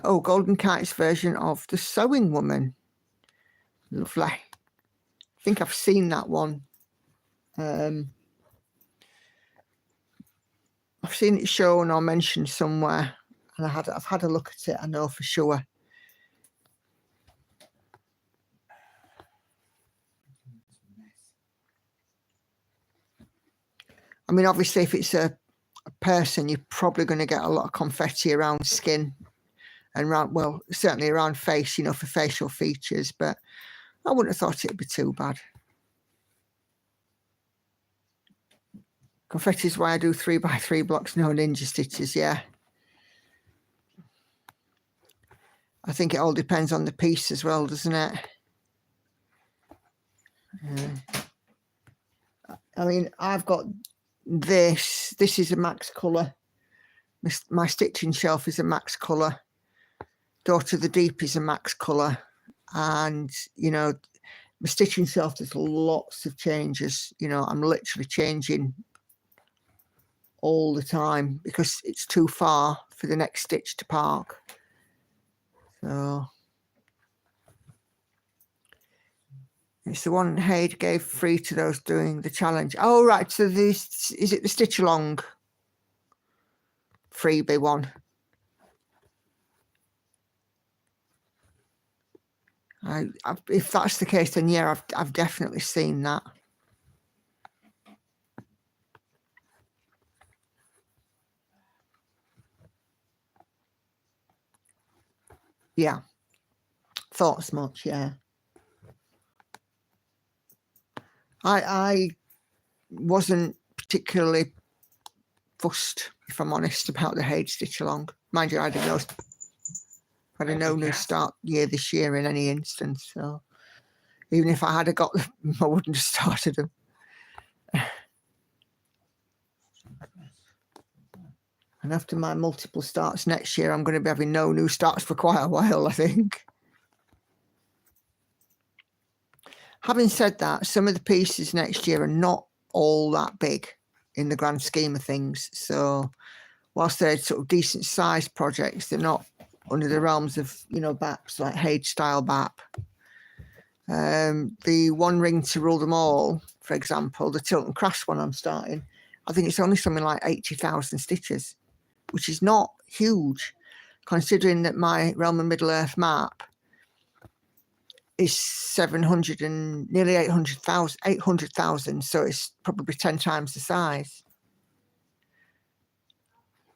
Oh, Golden Kite's version of The Sewing Woman. Lovely. I think I've seen that one. I've seen it shown or mentioned somewhere, and I've had a look at it. I know for sure. I mean, obviously, if it's a person, you're probably going to get a lot of confetti around skin and around, well, certainly around face, you know, for facial features. But I wouldn't have thought it'd be too bad. Confetti is why I do 3x3 blocks, no ninja stitches. Yeah. I think it all depends on the piece as well, doesn't it? I mean, I've got this. This is a max colour. My stitching shelf is a max colour. Door to the Deep is a max colour. And, you know, my stitching shelf, there's lots of changes. You know, I'm literally changing all the time because it's too far for the next stitch to park. So it's the one Haid gave free to those doing the challenge. Oh, right. So this is it, the stitch along freebie one? If that's the case, then yeah, I've definitely seen that. Yeah, thought as much. Yeah, I wasn't particularly fussed, if I'm honest, about the Haid stitch along. Mind you, I had no new start year this year in any instance. So even if I had got them, I wouldn't have started them. And after my multiple starts next year, I'm going to be having no new starts for quite a while, I think. Having said that, some of the pieces next year are not all that big in the grand scheme of things. So whilst they're sort of decent sized projects, they're not under the realms of, BAPs like Haid style BAP. The one ring to rule them all, for example, the tilt and crash one I'm starting, I think it's only something like 80,000 stitches, which is not huge, considering that my Realm of Middle Earth map is 700 and nearly 800,000, so it's probably 10 times the size.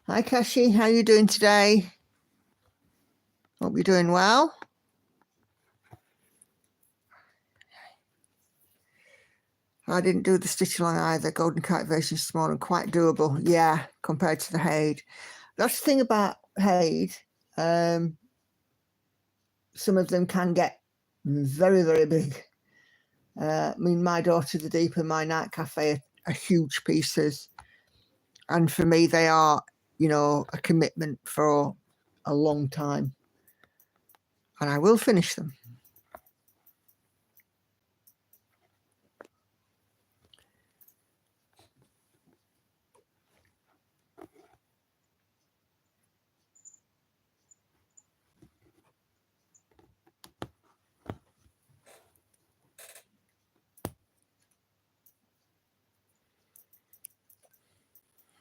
Hi Kashi, how are you doing today? Hope you're doing well. I didn't do the stitch along either. Golden Kite version is small and quite doable. Yeah, compared to the Haid. That's the thing about Haid. Some of them can get very, very big. I mean, my Daughter the Deep and my Night Cafe are huge pieces. And for me, they are, a commitment for a long time. And I will finish them.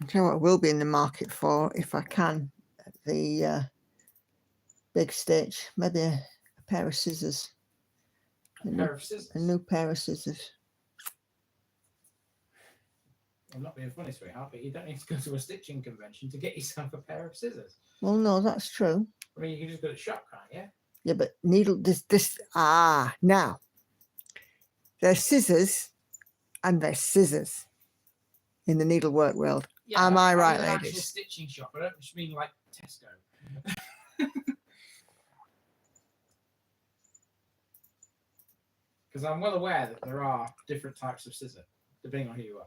You know what I will be in the market for, if I can, the big stitch, maybe a pair of scissors. A pair of scissors? A new pair of scissors. I'm not being funny, sweetheart, but you don't need to go to a stitching convention to get yourself a pair of scissors. Well, no, that's true. I mean, you can just go to the shop, can't you? Yeah, but now. There's scissors and there's scissors in the needlework world. Yeah, Am I right, an ladies? actual stitching shop. I don't just mean like Tesco. Because I'm well aware that there are different types of scissor, depending on who you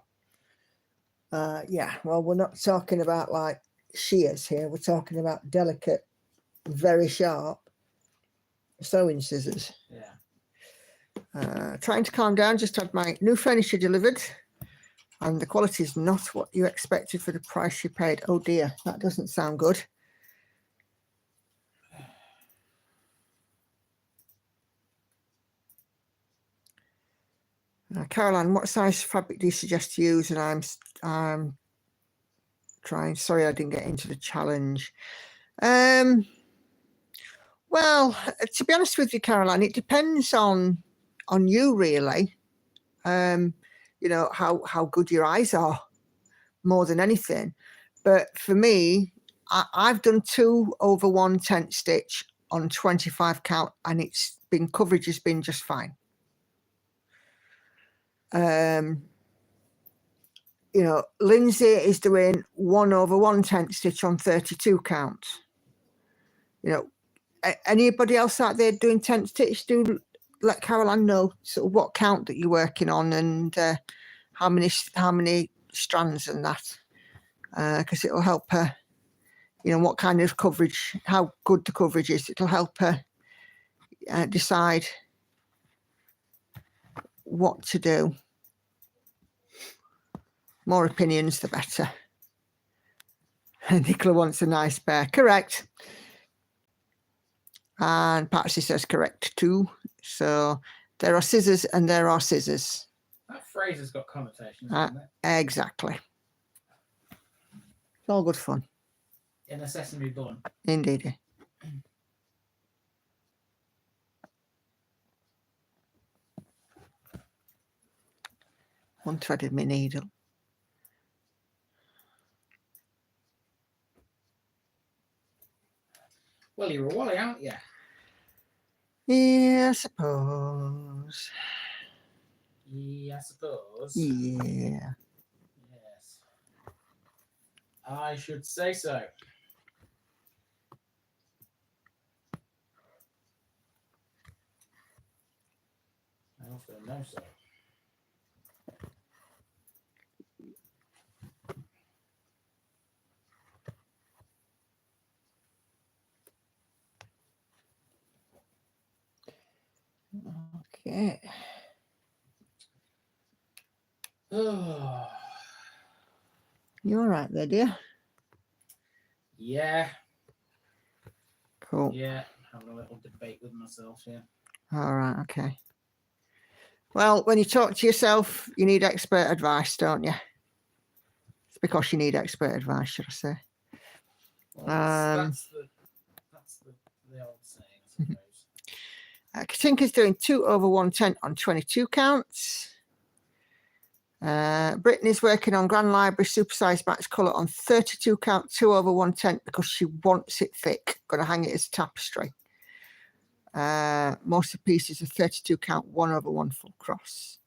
are. Yeah, well, we're not talking about like shears here. We're talking about delicate, very sharp sewing scissors. Yeah. Trying to calm down. Just had my new furniture delivered. And the quality is not what you expected for the price you paid. Oh dear, that doesn't sound good. Caroline, what size fabric do you suggest to use? And I'm trying. Sorry, I didn't get into the challenge. Well, to be honest with you, Caroline, it depends on you really. How good your eyes are, more than anything. But for me, I've done 2 over 1 tent stitch on 25 count, and coverage has been just fine. Lindsay is doing 1 over 1 tent stitch on 32 count. Anybody else out there doing tent stitch, do let Caroline know sort of what count that you're working on and how many strands and that, because it'll help her, what kind of coverage, how good the coverage is. It'll help her decide what to do. More opinions, the better. Nicola wants a nice pair. Correct. And Patsy says correct too. So there are scissors and there are scissors. That phrase has got connotations, hasn't it? Exactly. It's all good fun. In a sesame bun. Indeed. Unthreaded my needle. Well, you're a Wally, aren't you? Yeah, I suppose. Yeah, I suppose. Yeah. Yes. I should say so. I also know so. Okay. Oh. You all right there, dear? Yeah. Cool. Yeah. Having a little debate with myself here. All right. Okay. Well, when you talk to yourself, you need expert advice, don't you? It's because you need expert advice, should I say? Well, that's the old saying, I suppose. Katinka's doing 2 over 110 on 22 counts. Brittany's working on Grand Library Supersized Max Colour on 32 count, 2 over 110 because she wants it thick. Going to hang it as tapestry. Most of the pieces are 32 count, 1 over 1 full cross.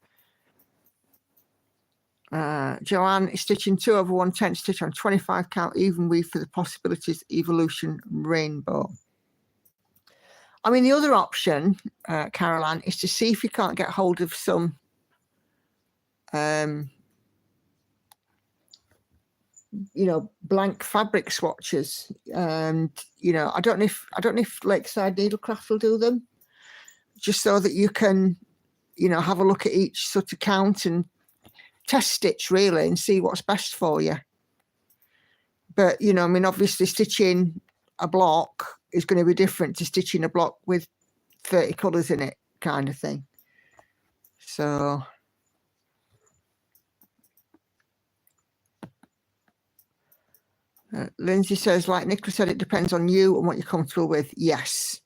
Joanne is stitching 2 over 110 stitch on 25 count, even weave for the possibilities evolution rainbow. I mean, the other option, Caroline, is to see if you can't get hold of some blank fabric swatches. And I don't know if Lakeside Needlecraft will do them, just so that you can have a look at each sort of count and test stitch really and see what's best for you. But obviously stitching a block is going to be different to stitching a block with 30 colors in it, kind of thing. So Lindsay says, like Nicola said, it depends on you and what you're comfortable with. Yes.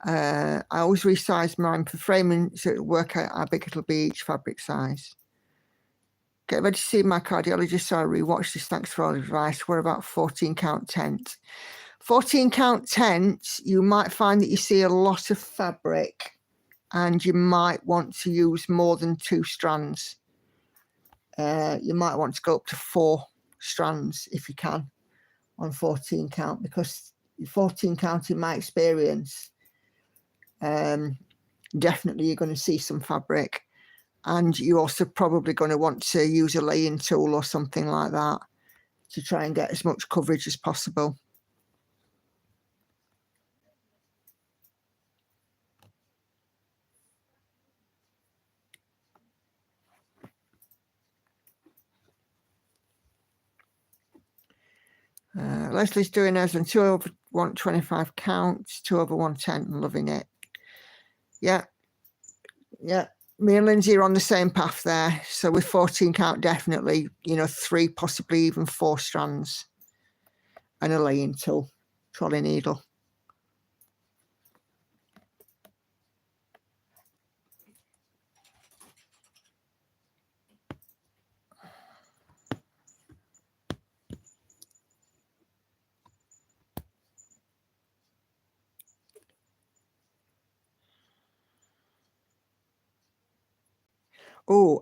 I always resize mine for framing so it'll work out how big it'll be each fabric size. Get ready to see my cardiologist, so I rewatch this. Thanks for all the advice. We're about 14 count tent. 14 count tent, you might find that you see a lot of fabric and you might want to use more than 2 strands. You might want to go up to 4 strands if you can on 14 count, because 14 count, in my experience, definitely you're going to see some fabric, and you're also probably going to want to use a laying tool or something like that to try and get as much coverage as possible. Leslie's doing hers on 2 over 125 counts, 2 over 110, loving it. Yeah. Me and Lindsay are on the same path there. So with 14 count, definitely, 3, possibly even 4 strands and a laying tool, trolley needle. Oh,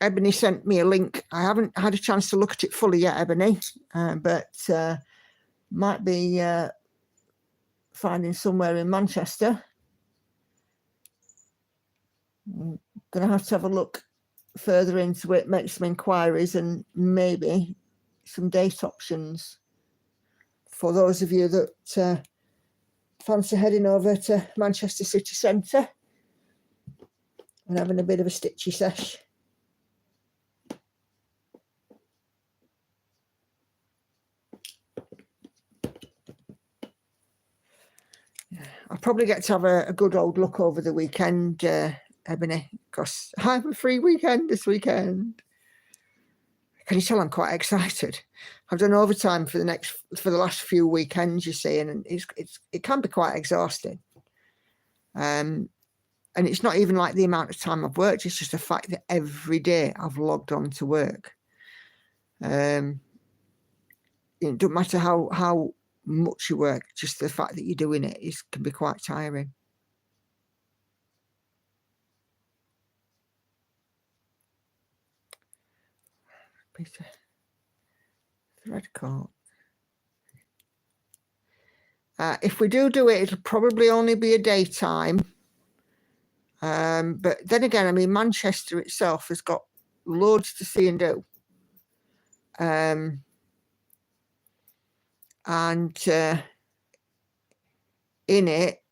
Ebony sent me a link. I haven't had a chance to look at it fully yet, Ebony, but might be finding somewhere in Manchester. I'm going to have a look further into it, make some inquiries, and maybe some date options for those of you that fancy heading over to Manchester city centre and having a bit of a stitchy sesh. I'll probably get to have a good old look over the weekend, Ebony, because I have a free weekend this weekend. Can you tell I'm quite excited? I've done overtime for the last few weekends, you see, and it can be quite exhausting. And And it's not even like the amount of time I've worked. It's just the fact that every day I've logged on to work. It doesn't matter how much you work, just the fact that you're doing it can be quite tiring. Peter, thread coat. If we do it, it'll probably only be a daytime. But then again, I mean, Manchester itself has got loads to see and do. And in it,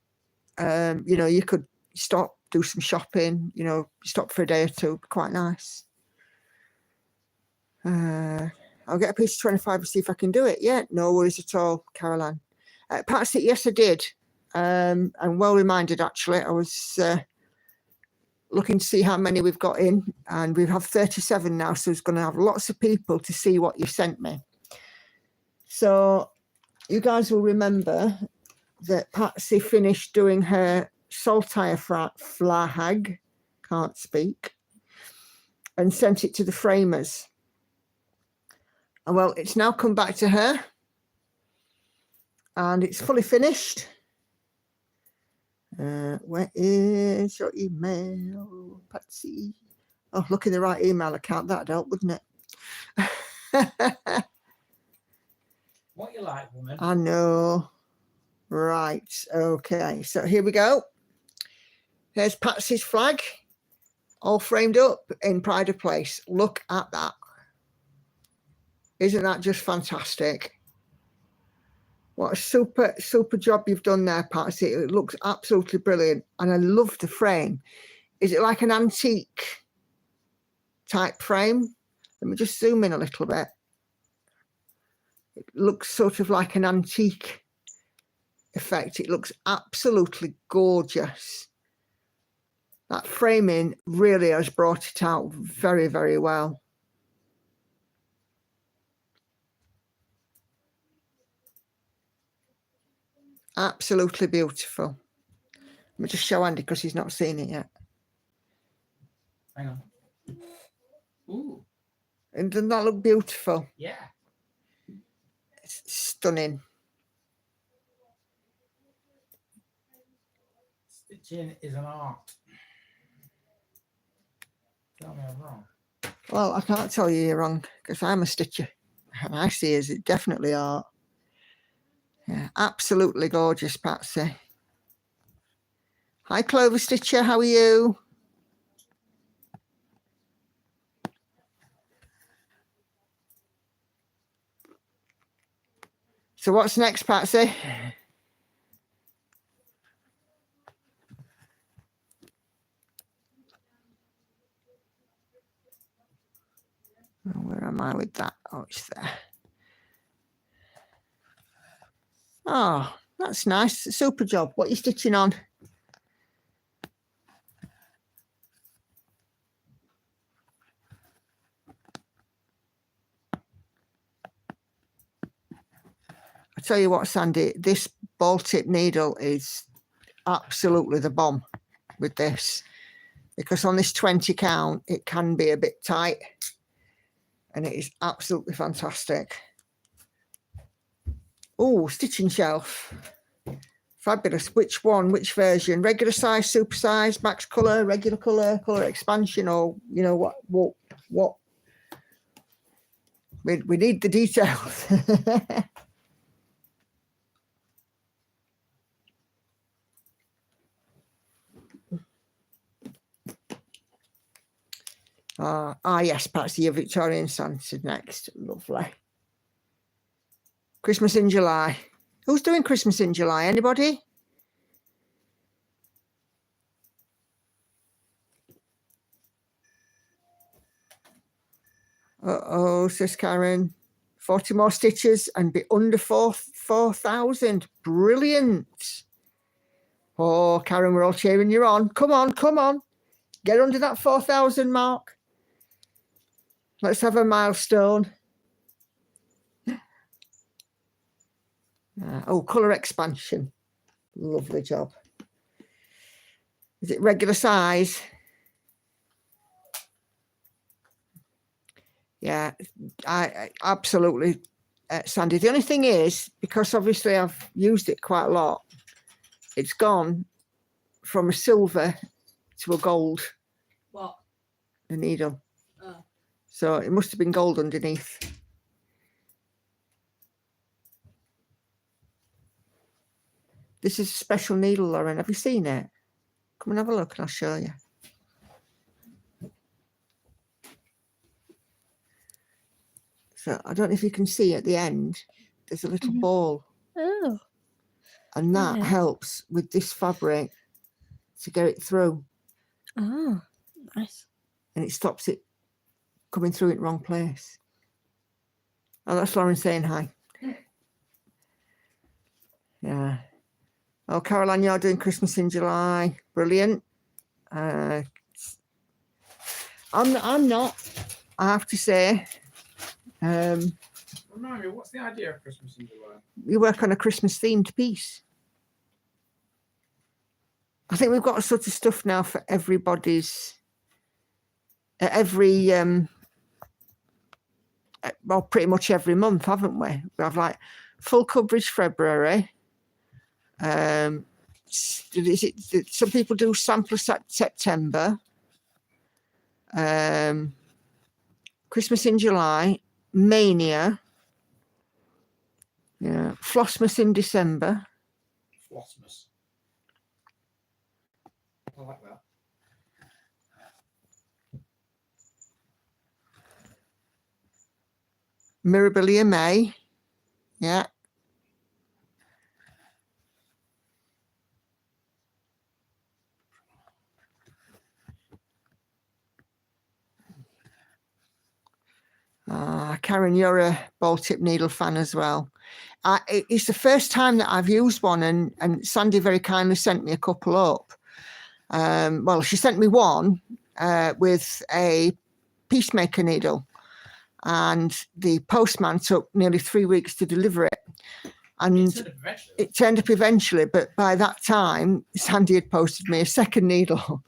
you know, you could stop, do some shopping, you know, stop for a day or two, quite nice. I'll get a piece of 25 and see if I can do it. Yeah, no worries at all, Caroline. Patsy, yes, I did. I'm well reminded, actually. I was looking to see how many we've got in, and we have 37 now, so it's going to have lots of people to see what you sent me. So you guys will remember that Patsy finished doing her saltire flag, can't speak, and sent it to the framers. And well, it's now come back to her, and it's fully finished. Where is your email, Patsy? Oh, look in the right email account. That'd help, wouldn't it? What you like, woman? I know. Right. Okay. So here we go. Here's Patsy's flag, all framed up in pride of place. Look at that. Isn't that just fantastic? What a super job you've done there, Patsy. It looks absolutely brilliant. And I love the frame. Is it like an antique type frame? Let me just zoom in a little bit. It looks sort of like an antique effect. It looks absolutely gorgeous. That framing really has brought it out very, very well. Absolutely beautiful. Let me just show Andy because he's not seen it yet. Hang on. Ooh. And doesn't that look beautiful? Yeah. It's stunning. Stitching is an art. Tell me I'm wrong. Well, I can't tell you you're wrong because I'm a stitcher. And I see it as definitely art. Yeah, absolutely gorgeous, Patsy. Hi, Clover Stitcher. How are you? So what's next, Patsy? Where am I with that? Oh, it's there. Oh, that's nice. Super job. What are you stitching on? I tell you what, Sandy, this ball tip needle is absolutely the bomb with this, because on this 20 count, it can be a bit tight, and it is absolutely fantastic. Oh, stitching shelf. Fabulous. Which one? Which version? Regular size, super size, max color, regular color, color expansion, or you know what? We need the details. Yes, Patsy, your Victorian Santa next. Lovely. Christmas in July. Who's doing Christmas in July? Anybody? Uh-oh, says Karen. 40 more stitches and be under 4,000. Brilliant. Oh, Karen, we're all cheering you on. Come on, come on. Get under that 4,000 mark. Let's have a milestone. Oh, colour expansion. Lovely job. Is it regular size? Yeah, I absolutely, Sandy. The only thing is, because obviously I've used it quite a lot, it's gone from a silver to a gold, What? the needle. Oh. So it must have been gold underneath. This is a special needle, Lauren. Have you seen it? Come and have a look and I'll show you. So I don't know if you can see at the end, there's a little ball. Oh. And that Yeah. helps with this fabric to get it through. Oh, nice. And it stops it coming through in the wrong place. Oh, that's Lauren saying hi. Yeah. Oh, Caroline, you're doing Christmas in July. Brilliant. I'm not, I have to say. Remind me, what's the idea of Christmas in July? We work on a Christmas themed piece. I think we've got a sort of stuff now for everybody's, well, pretty much every month, haven't we? We have like full coverage February. Some people do sampler September. Christmas in July, Mania. Yeah, Flossmas in December. Flossmas. I like that. Mirabilia May. Yeah. Karen, you're a ball tip needle fan as well. It's the first time that I've used one, and Sandy very kindly sent me a couple up. Well, she sent me one with a peacemaker needle, and the postman took nearly 3 weeks to deliver it. And it turned up eventually, but by that time, Sandy had posted me a second needle.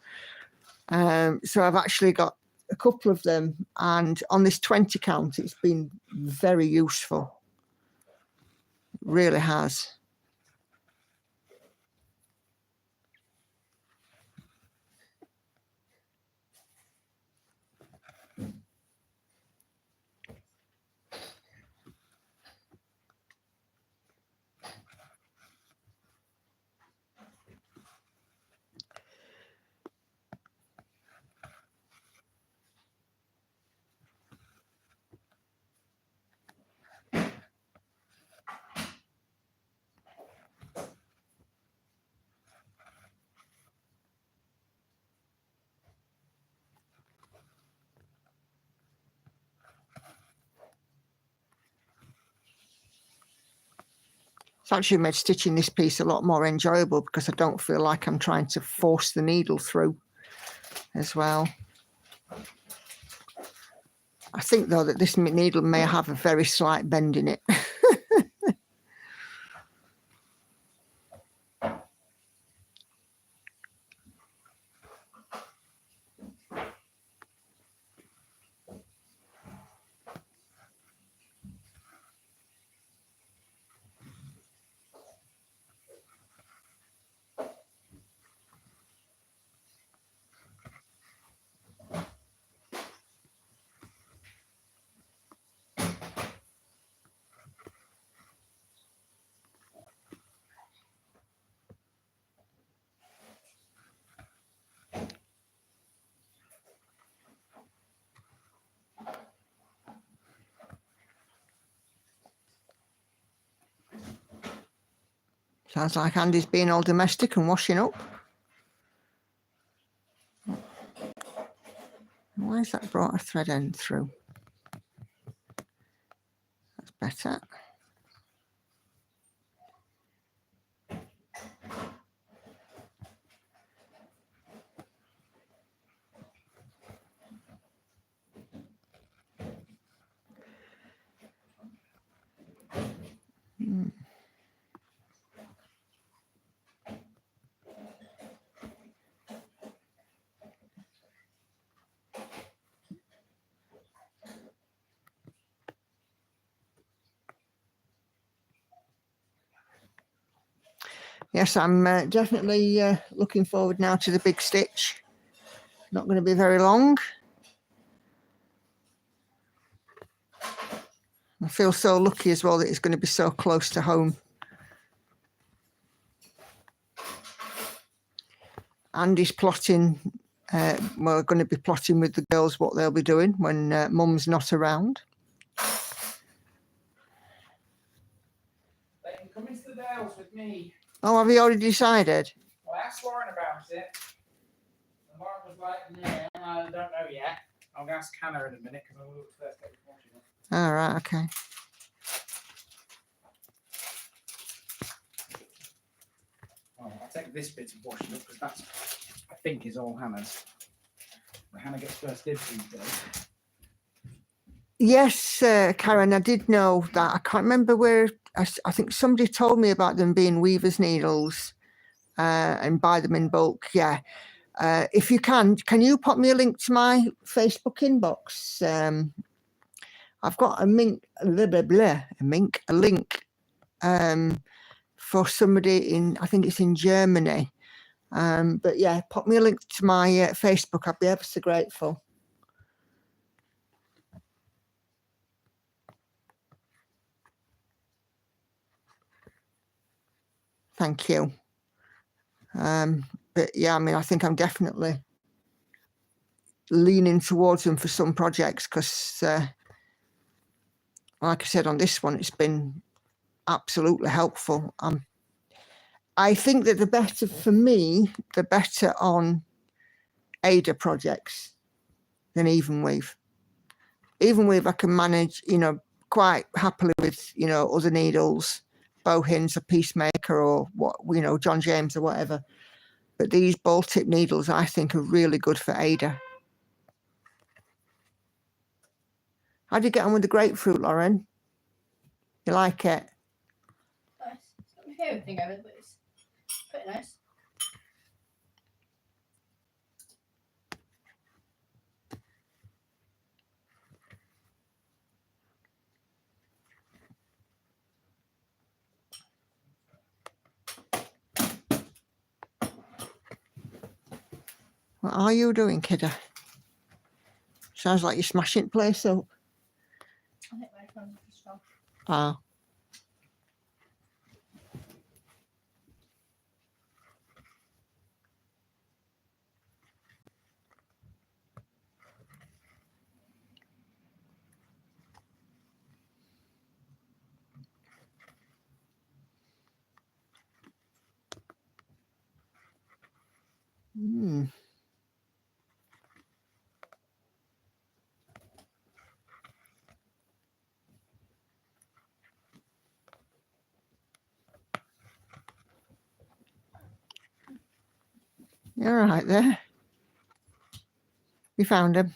So I've actually got a couple of them, and on this 20 count, it's been very useful. It really has. It's actually made stitching this piece a lot more enjoyable because I don't feel like I'm trying to force the needle through as well. I think, though, that this needle may have a very slight bend in it. Sounds like Andy's being all domestic and washing up. Why has that brought a thread end through? That's better. Yes, I'm definitely looking forward now to the big stitch. Not going to be very long. I feel so lucky as well that it's going to be so close to home. Andy's plotting, we're going to be plotting with the girls what they'll be doing when Mum's not around. They can come into the Dales with me. Oh, have you already decided? Well, I asked Lauren about it. And Lauren was like, "Yeah, I don't know yet. I'll ask Hannah in a minute because I will first get watching it." All right, okay. Oh, I'll take this bit of washing up because that's, I think, is all Hannah's. But Hannah gets first dibs these days. Yes, Karen, I did know that. I can't remember where. I think somebody told me about them being weaver's needles and buy them in bulk. Yeah. If you can you pop me a link to my Facebook inbox? I've got a link for somebody in, I think it's in Germany. But yeah, pop me a link to my Facebook. I'd be ever so grateful. Thank you. But yeah, I mean, I think I'm definitely leaning towards them for some projects because, like I said, on this one, it's been absolutely helpful. I think that the better for me, the better on Ada projects than Even Weave. Even Weave, I can manage, quite happily with, other needles, Bohins, a Peacemaker, or what, John James or whatever. But these ball tip needles, I think, are really good for Ada. How do you get on with the grapefruit, Lauren? You like it? Nice. It's not my favourite thing ever, but it's pretty nice. What are you doing, kiddo? Sounds like you're smashing the place up. I think my phone's too strong. Ah. Hmm. You're right there. You found him.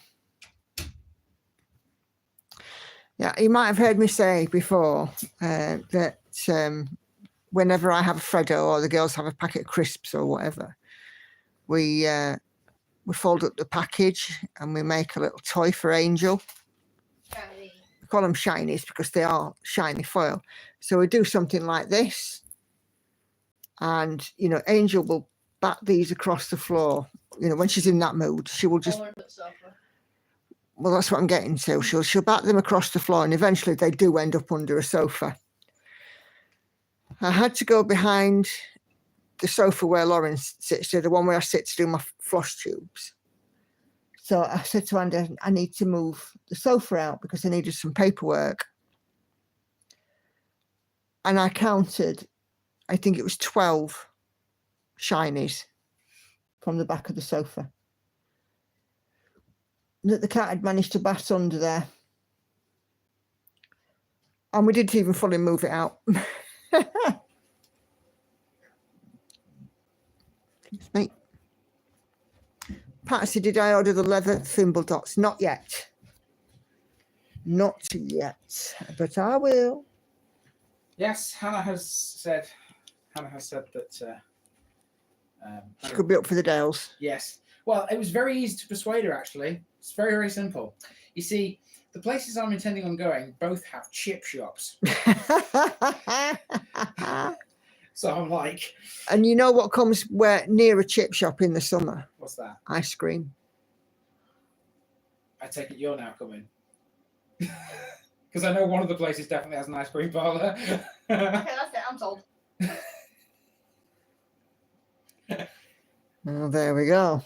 Yeah, you might have heard me say before that whenever I have a Freddo or the girls have a packet of crisps or whatever, we fold up the package and we make a little toy for Angel. Shiny. We call them shinies because they are shiny foil. So we do something like this, and Angel will bat these across the floor. When she's in that mood, she will just. Well, that's what I'm getting to. She'll bat them across the floor, and eventually they do end up under a sofa. I had to go behind the sofa where Lauren sits, the one where I sit to do my flush tubes. So I said to Andy, I need to move the sofa out because I needed some paperwork. And I counted, I think it was 12 shinies from the back of the sofa that the cat had managed to bat under there. And we didn't even fully move it out. Excuse me. Patsy, did I order the leather thimble dots? Not yet. Not yet, but I will. Yes, Hannah has said that She could be up for the Dales. Yes. Well, it was very easy to persuade her, actually. It's very, very simple. You see, the places I'm intending on going both have chip shops. So I'm like, And you know what comes where near a chip shop in the summer? what's that? Ice cream. I take it you're now coming. Because I know one of the places definitely has an ice cream parlour. Okay, that's it. I'm sold. Oh, there we go.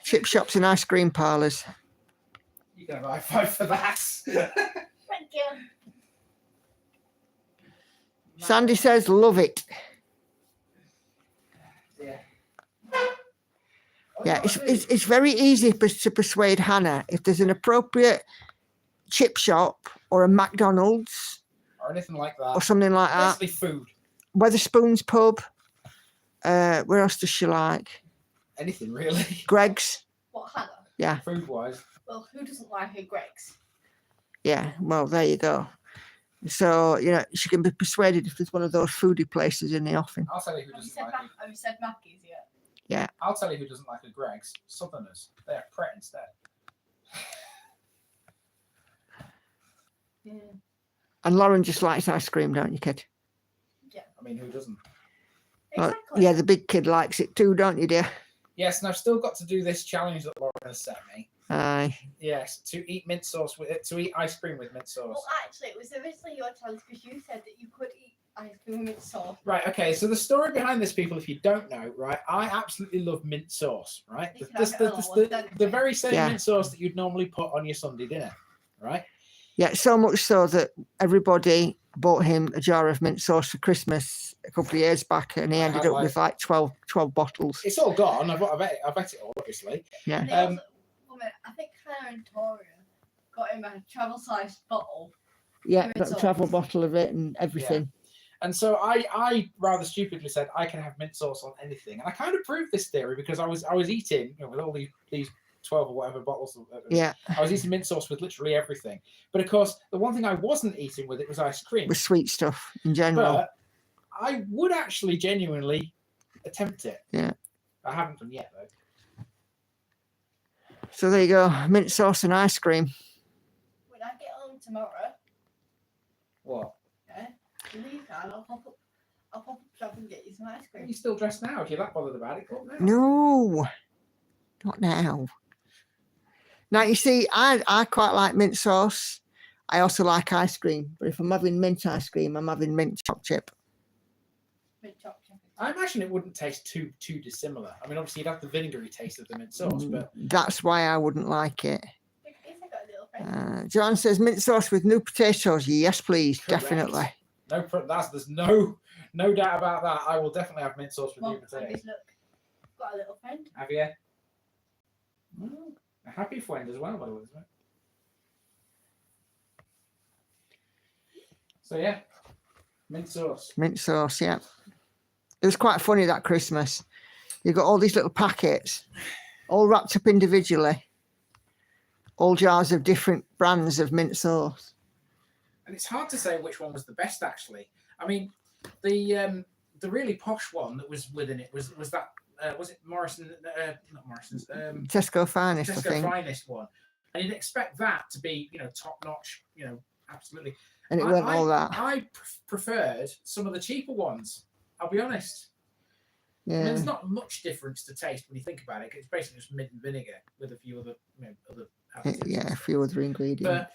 Chip shops and ice cream parlours. You can have a high five for that. Thank you. Sandy says, love it. Yeah. Yeah, it's very easy to persuade Hannah if there's an appropriate chip shop or a McDonald's Or anything like that. or something like that. Basically food. Weatherspoon's pub. Where else does she like? Anything really. Greg's. What, Hannah? Yeah, Food wise. Well, who doesn't like a Greg's? yeah. Well, there you go. So, you know, she can be persuaded if there's one of those foodie places in the offing. I'll tell you who Have you doesn't said, like it. Have you said Mackey's yet? I'll tell you who doesn't like a Greg's. Southerners. They're Pret instead. Yeah. And Lauren just likes ice cream, don't you, kid? I mean, who doesn't? Exactly. Yeah, the big kid likes it too, don't you, dear? Yes, and I've still got to do this challenge that Lauren has set me. Aye. Yes, to eat mint sauce with to eat ice cream with mint sauce. Well, actually, it was originally your challenge because you said that you could eat ice cream with sauce. Right, okay, so the story behind this, people, if you don't know, right, I absolutely love mint sauce, right? You can have it along with that, The very same Yeah. mint sauce that you'd normally put on your Sunday dinner, right? Yeah, so much so that everybody bought him a jar of mint sauce for Christmas a couple of years back, and he ended had up with like 12 bottles. It's all gone. I've ate it all, obviously. Yeah. And they also, well, I think Claire and Toria got him a travel-sized bottle. Yeah, Mint got a sauce. travel bottle of it and everything. And so I rather stupidly said I can have mint sauce on anything, and I kind of proved this theory because I was eating, you know, with all these 12 or whatever bottles of Yeah, I was eating mint sauce with literally everything. But of course, the one thing I wasn't eating with it was ice cream. with sweet stuff in general. But I would actually genuinely attempt it. Yeah. I haven't done yet though. So there you go, mint sauce and ice cream. When I get home tomorrow, What? the weekend, I'll pop up shop and get you some ice Are cream. you still dressed now? If you're that bothered about it, come now. No, not now. Now, you see, I quite like mint sauce. I also like ice cream. But if I'm having mint ice cream, I'm having mint choc chip. Mint chocolate. I imagine it wouldn't taste too dissimilar. I mean, obviously you'd have the vinegary taste of the mint sauce, but That's why I wouldn't like it. At least I got a little friend. Joanne says mint sauce with new potatoes. Yes, please. Correct. Definitely. there's no doubt about that. I will definitely have mint sauce with Mum, new potatoes. look, got a little friend. Have you? A happy friend as well, by the way, isn't it? So yeah, mint sauce. Mint sauce, yeah. It was quite funny that Christmas. You got all these little packets, all wrapped up individually, all jars of different brands of mint sauce. And it's hard to say which one was the best, actually. I mean, the really posh one that was within it was that was it Morrison? Not Morrison's. Tesco Finest, I Tesco think. Finest one, and you'd expect that to be, you know, top notch, you know, absolutely. And it weren't all that. I preferred some of the cheaper ones. I'll be honest. I mean, Yeah. there's not much difference to taste when you think about it. 'Cause it's basically just mint and vinegar with a few other, you know, other additives. Yeah, a few other ingredients. But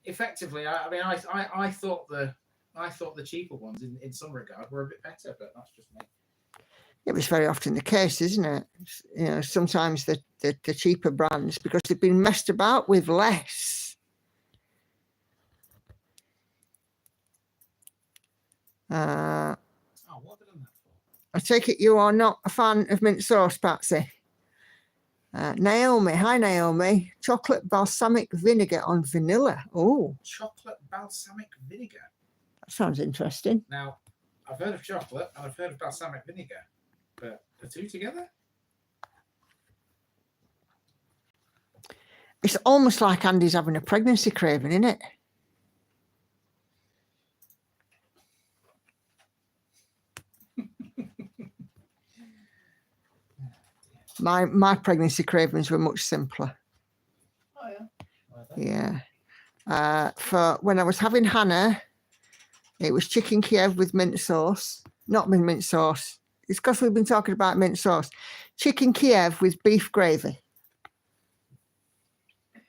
effectively, I mean, I thought the cheaper ones in some regard were a bit better, but that's just me. It was very often the case, isn't it? You know, sometimes the cheaper brands, because they've been messed about with less. Oh, what have I done that for? I take it you are not a fan of mint sauce, Patsy. Naomi, hi Naomi. Chocolate balsamic vinegar on vanilla. Oh, Chocolate balsamic vinegar. that sounds interesting. Now, I've heard of chocolate and I've heard of balsamic vinegar, but the two together? It's almost like Andy's having a pregnancy craving, isn't it? My pregnancy cravings were much simpler. Oh yeah. Yeah. For when I was having Hannah, It was chicken Kiev with mint sauce. Not with mint sauce. It's because we've been talking about mint sauce. Chicken Kiev with beef gravy.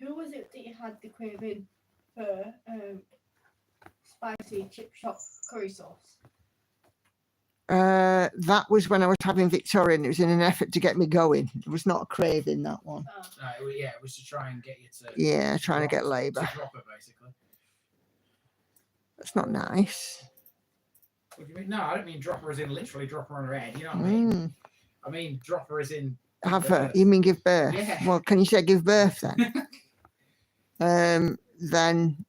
Who was it that you had the craving for spicy chip shop curry sauce? That was when I was having Victorian. It was in an effort to get me going. It was not a craving, that one. Oh. Yeah, it was to try and get you to. Yeah, trying to drop- get labour. To drop it, basically. That's not nice. What do you mean? No, I don't mean drop her as in literally drop her on her head. You know what I mean? Mm. I mean drop her as in. Have birth. you mean give birth? Yeah. Well, can you say give birth then? Then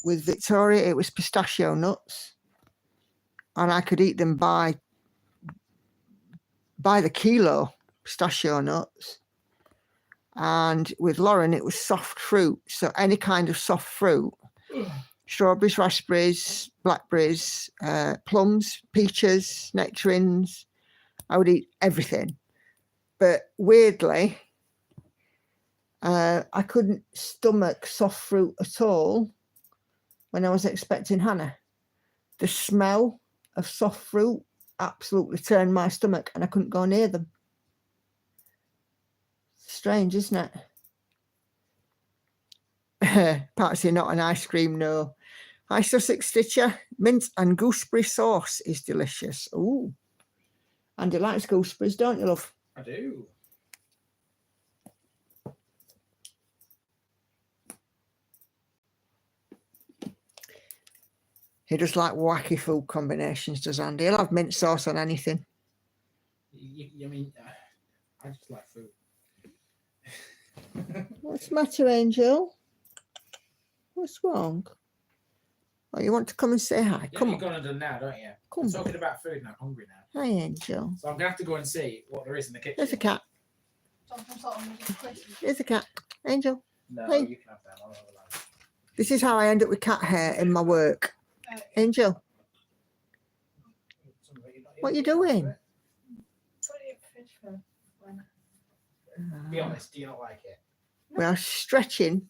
with Victoria, it was pistachio nuts, and I could eat them by the kilo, pistachio nuts. And with Lauren, it was soft fruit, so any kind of soft fruit. Strawberries, raspberries, blackberries, plums, peaches, nectarines. I would eat everything. But weirdly, I couldn't stomach soft fruit at all when I was expecting Hannah. The smell of soft fruit absolutely turned my stomach and I couldn't go near them. Strange, isn't it? Patsy, not an ice cream, no. Hi, Sussex Stitcher. Mint and gooseberry sauce is delicious. Ooh. Andy likes gooseberries, don't you, love? I do. He does like wacky food combinations, does Andy? He'll have mint sauce on anything. I mean, I just like food. What's the matter, Angel? What's wrong? Oh, you want to come and say hi? Yeah, Come you're on. gonna do now, don't you? Come I'm on. talking about food and I'm hungry now. Hi, Angel. So I'm gonna have to go and see what there is in the kitchen. There's a cat. Some sort of music place. There's a cat. Angel. No, Hey. you can have that. I'll have that. This is how I end up with cat hair in my work. Angel, what you doing? Put it in the fridge for when. Be honest, do you not like it? We are stretching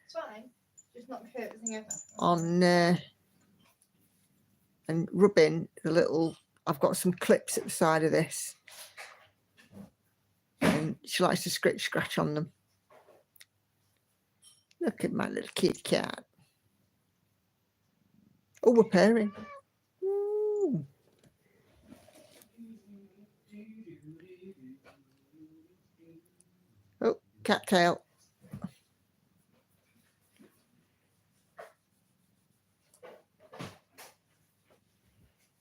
It's fine. Just not my favourite thing ever. on and rubbing the little. I've got some clips at the side of this, and she likes to scratch on them. Look at my little cute cat. Oh, we're pairing. Ooh. Oh, cat tail.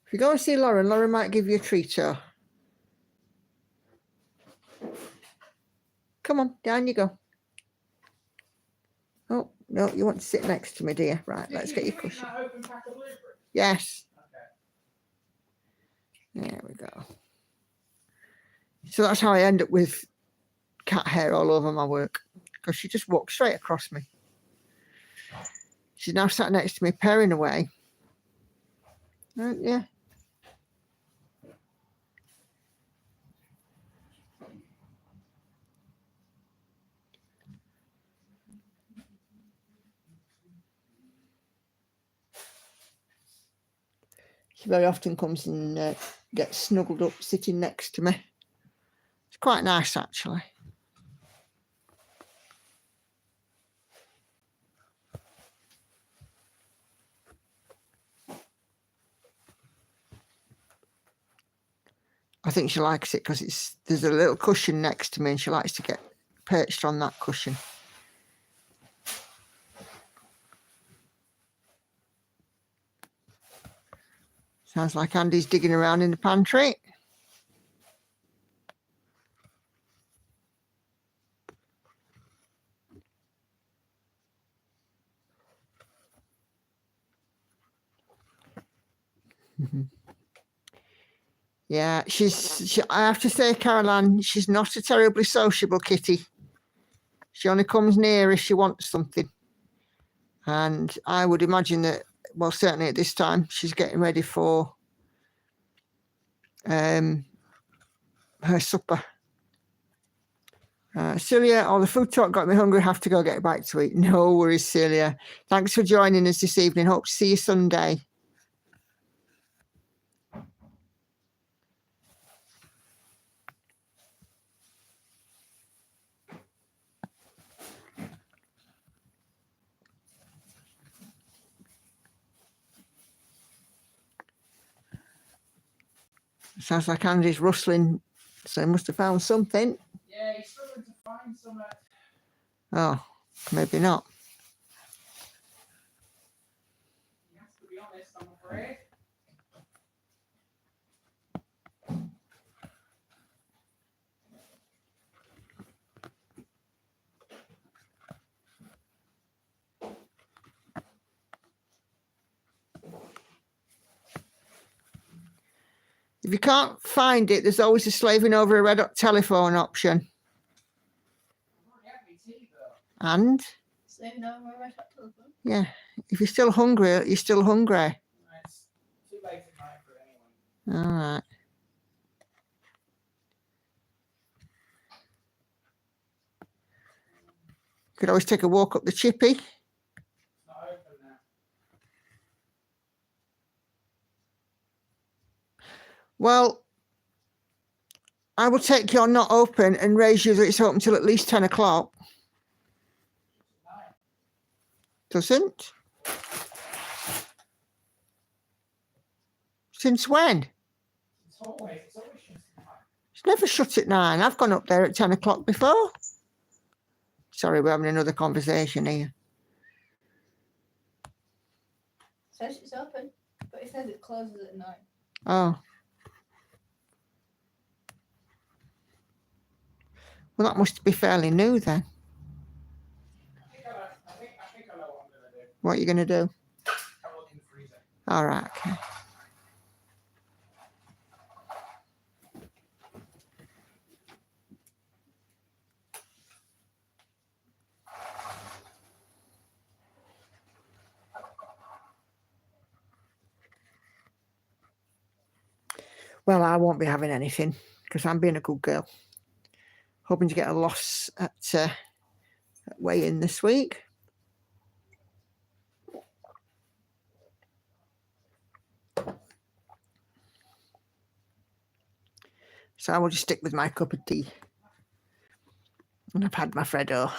If you go and see Lauren, Lauren might give you a treat. Or come on, down you go. Oh, no, you want to sit next to me, dear. Right, let's get your cushion. Yes. There we go. So that's how I end up with cat hair all over my work, because she just walked straight across me. She's now sat next to me, purring away. Yeah. She very often comes and gets snuggled up, sitting next to me. It's quite nice, actually. I think she likes it because there's a little cushion next to me and she likes to get perched on that cushion. Sounds like Andy's digging around in the pantry. Yeah, I have to say, Caroline, she's not a terribly sociable kitty. She only comes near if she wants something. And I would imagine that, well, certainly at this time, she's getting ready for her supper. Celia, the food talk got me hungry. Have to go get a bite to eat. No worries, Celia. Thanks for joining us this evening. Hope to see you Sunday. Sounds like Andy's rustling, so he must have found something. Yeah, he's struggling to find some. Oh, maybe not. He has to be honest, I'm afraid. If you can't find it, there's always a slaving over a red hot telephone option. I've already had my tea, though. And So now we're right up to the phone. yeah, if you're still hungry, you're still hungry. It's too late at night for anyone. All right. Could always take a walk up the chippy. It's not open now. Well, I will take your not open and raise you that it's open till at least 10 o'clock. Tonight. Doesn't? Since when? It's always shut tonight. It's never shut at 9. I've gone up there at 10 o'clock before. Sorry, we're having another conversation here. Says it's open, but it says it closes at 9. Oh. Well, that must be fairly new then. I think I know what I'm going to do. What are you going to do? Have a look in the freezer. All right. Okay. Well, I won't be having anything because I'm being a good girl. Hoping to get a loss at weigh-in this week. So I will just stick with my cup of tea. And I've had my Freddo.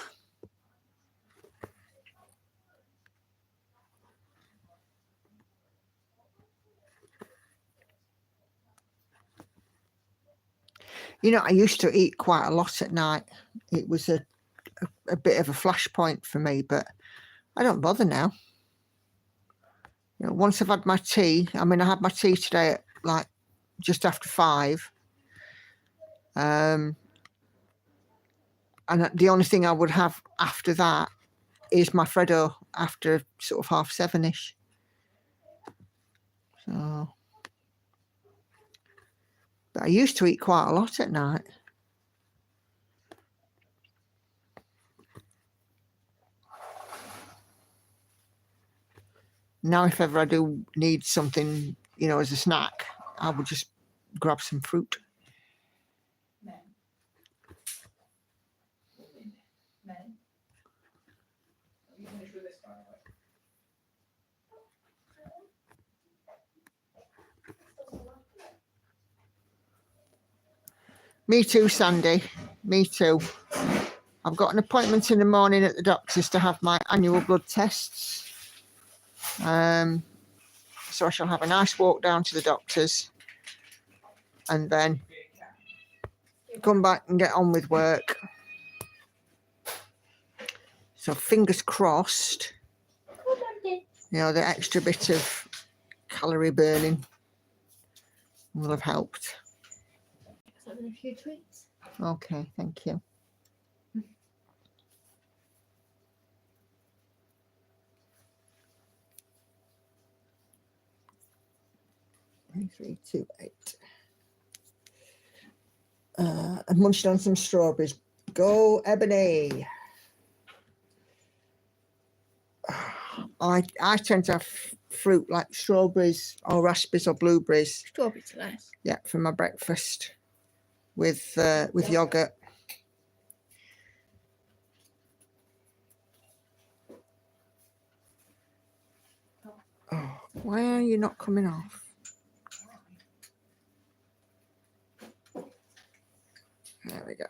You know, I used to eat quite a lot at night. It was a bit of a flashpoint for me, but I don't bother now. You know, once I've had my tea, I mean, I had my tea today at like just after 5. And the only thing I would have after that is my Freddo after sort of 7:30-ish. So, but I used to eat quite a lot at night. Now, if ever I do need something, you know, as a snack, I would just grab some fruit. Men. Men. Are you finished with this, by the way? Me too, Sandy. Me too. I've got an appointment in the morning at the doctor's to have my annual blood tests. So I shall have a nice walk down to the doctor's and then come back and get on with work. So fingers crossed, you know, the extra bit of calorie burning will have helped. Having a few tweets. Okay, thank you. Three, 2, 8. And munched on some strawberries. Go, Ebony. I tend to have fruit like strawberries or raspberries or blueberries. Strawberries are nice. Yeah, for my breakfast with yogurt. Oh, why are you not coming off? There we go.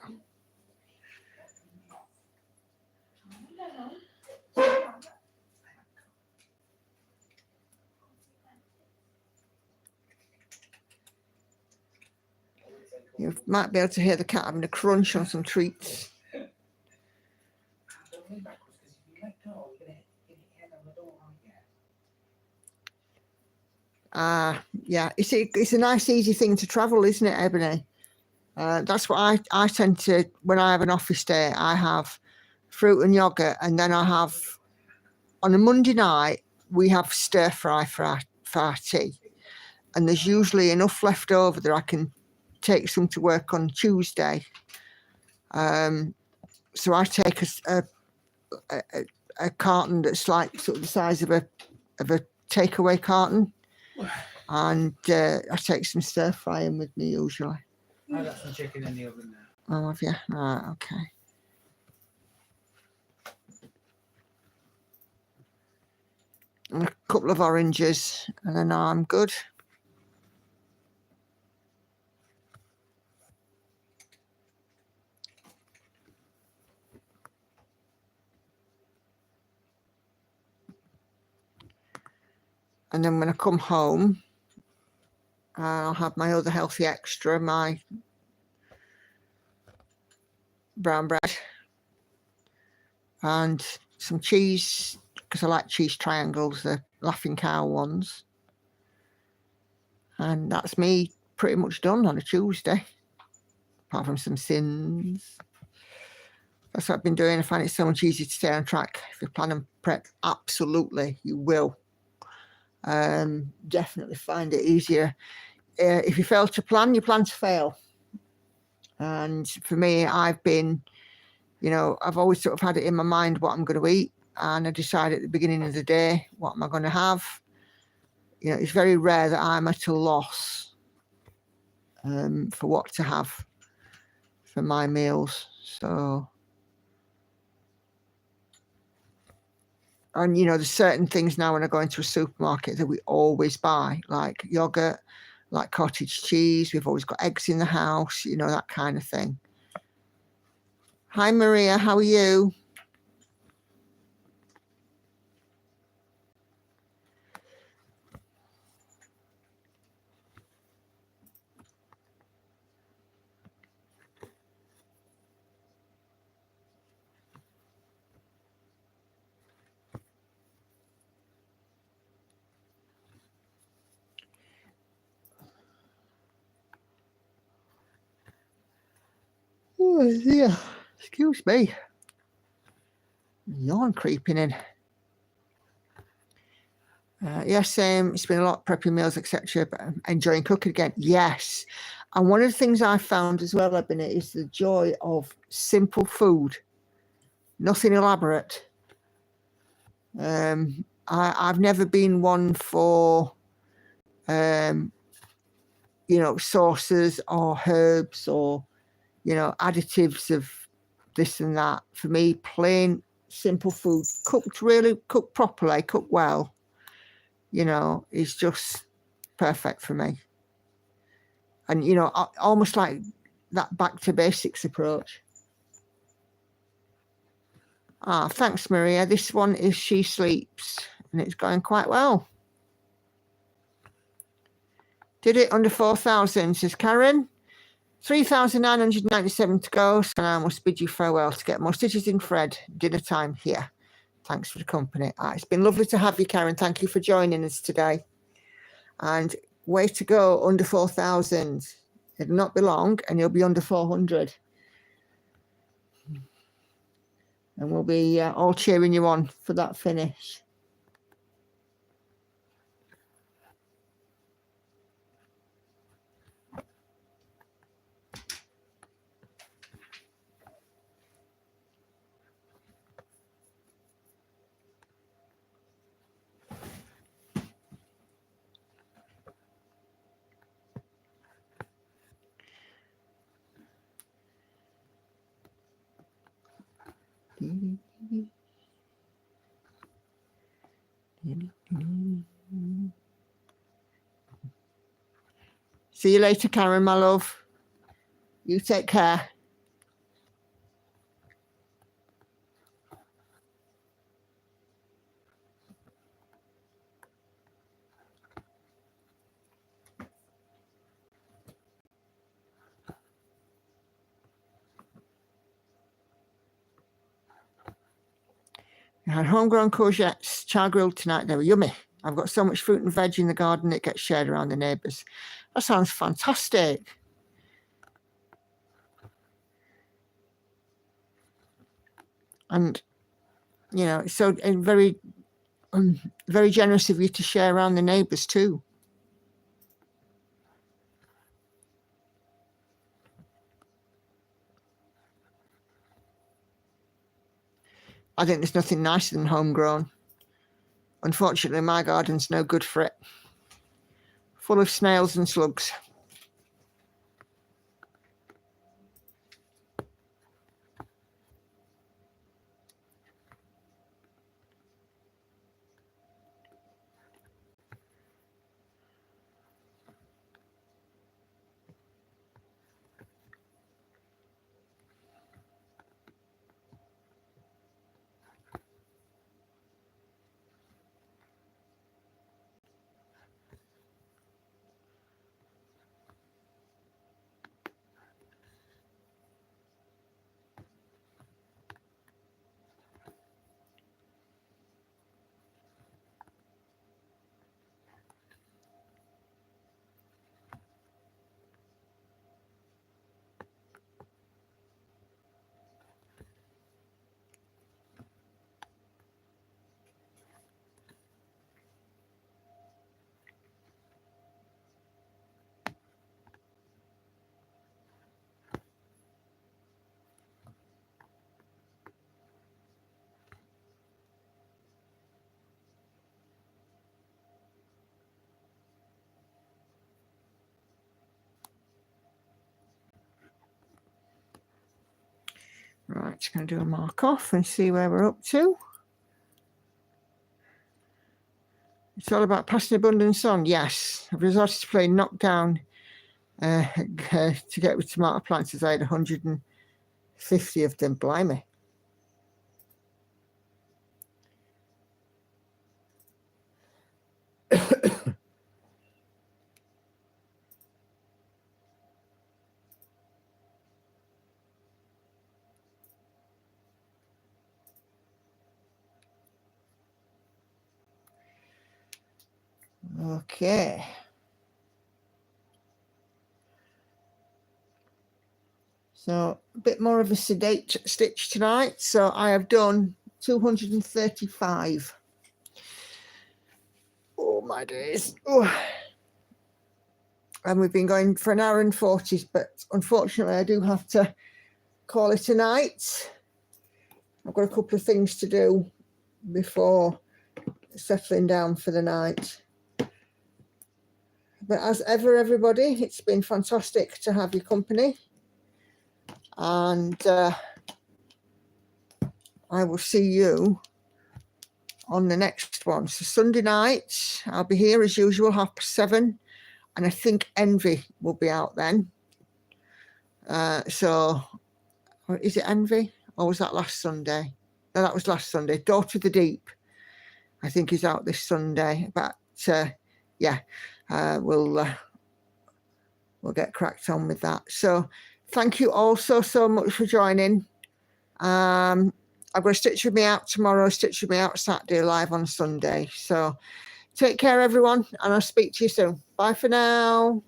You might be able to hear the cat having a crunch on some treats. Don't lean backwards because if you let go, you're going to hit your head on the door, aren't you? Yeah, it's a nice, easy thing to travel, isn't it, Ebony? That's what I tend to, when I have an office day, I have fruit and yogurt, and then I have, on a Monday night, we have stir fry for our tea. And there's usually enough left over that I can take some to work on Tuesday. So I take a carton that's like sort of the size of a takeaway carton, and I take some stir fry in with me usually. I got some chicken in the oven now. Oh, have you? Right, okay. And a couple of oranges, and then I'm good. And then when I come home, I'll have my other healthy extra, my brown bread and some cheese, because I like cheese triangles, the Laughing Cow ones. And that's me pretty much done on a Tuesday, apart from some sins. That's what I've been doing. I find it so much easier to stay on track. If you plan and prep, absolutely, you will. Definitely find it easier. If you fail to plan, you plan to fail. And for me, I've been, I've always sort of had it in my mind what I'm going to eat. And I decide at the beginning of the day, what am I going to have? It's very rare that I'm at a loss for what to have for my meals. So, and there's certain things now when I go into a supermarket that we always buy, like yogurt, like cottage cheese. We've always got eggs in the house, that kind of thing. Hi, Maria, how are you? Oh, yeah. Excuse me. Yawn creeping in. Yes, it's been a lot prepping meals, etc. But I'm enjoying cooking again. Yes. And one of the things I found as well, Ebony, is the joy of simple food. Nothing elaborate. I've never been one for, sauces or herbs or, additives of this and that. For me, plain, simple food, cooked properly, cooked well, is just perfect for me. And, almost like that back to basics approach. Thanks, Maria. This one is She Sleeps, and it's going quite well. Did it under 4,000, says Karen. 3,997 to go, so now I must bid you farewell to get more stitches in thread. Dinner time here. Thanks for the company. It's been lovely to have you, Karen. Thank you for joining us today. And way to go, under 4,000. It'll not be long, and you'll be under 400. And we'll be all cheering you on for that finish. See you later, Karen, my love. You take care. I had homegrown courgettes, char grilled tonight. They were yummy. I've got so much fruit and veg in the garden it gets shared around the neighbours. That sounds fantastic. And, you know, it's so very, very generous of you to share around the neighbours too. I think there's nothing nicer than homegrown. Unfortunately, my garden's no good for it. Full of snails and slugs. Right, just going to do a mark off and see where we're up to. It's all about passing abundance on. Yes, I've resorted to playing knockdown to get with tomato plants as I had 150 of them. Blimey. Okay. So a bit more of a sedate stitch tonight. So I have done 235. Oh my days. Oh. And we've been going for an hour and 40, but unfortunately I do have to call it a night. I've got a couple of things to do before settling down for the night. But as ever, everybody, it's been fantastic to have your company. And I will see you on the next one. So Sunday night, I'll be here as usual, 7:30. And I think Envy will be out then. So is it Envy? Or was that last Sunday? No, that was last Sunday. Daughter of the Deep, I think, is out this Sunday. But yeah, we'll get cracked on with that. So thank you all so much for joining. I've got a Stitch With Me out tomorrow, Stitch With Me out Saturday, live on Sunday. So take care, everyone, and I'll speak to you soon. Bye for now.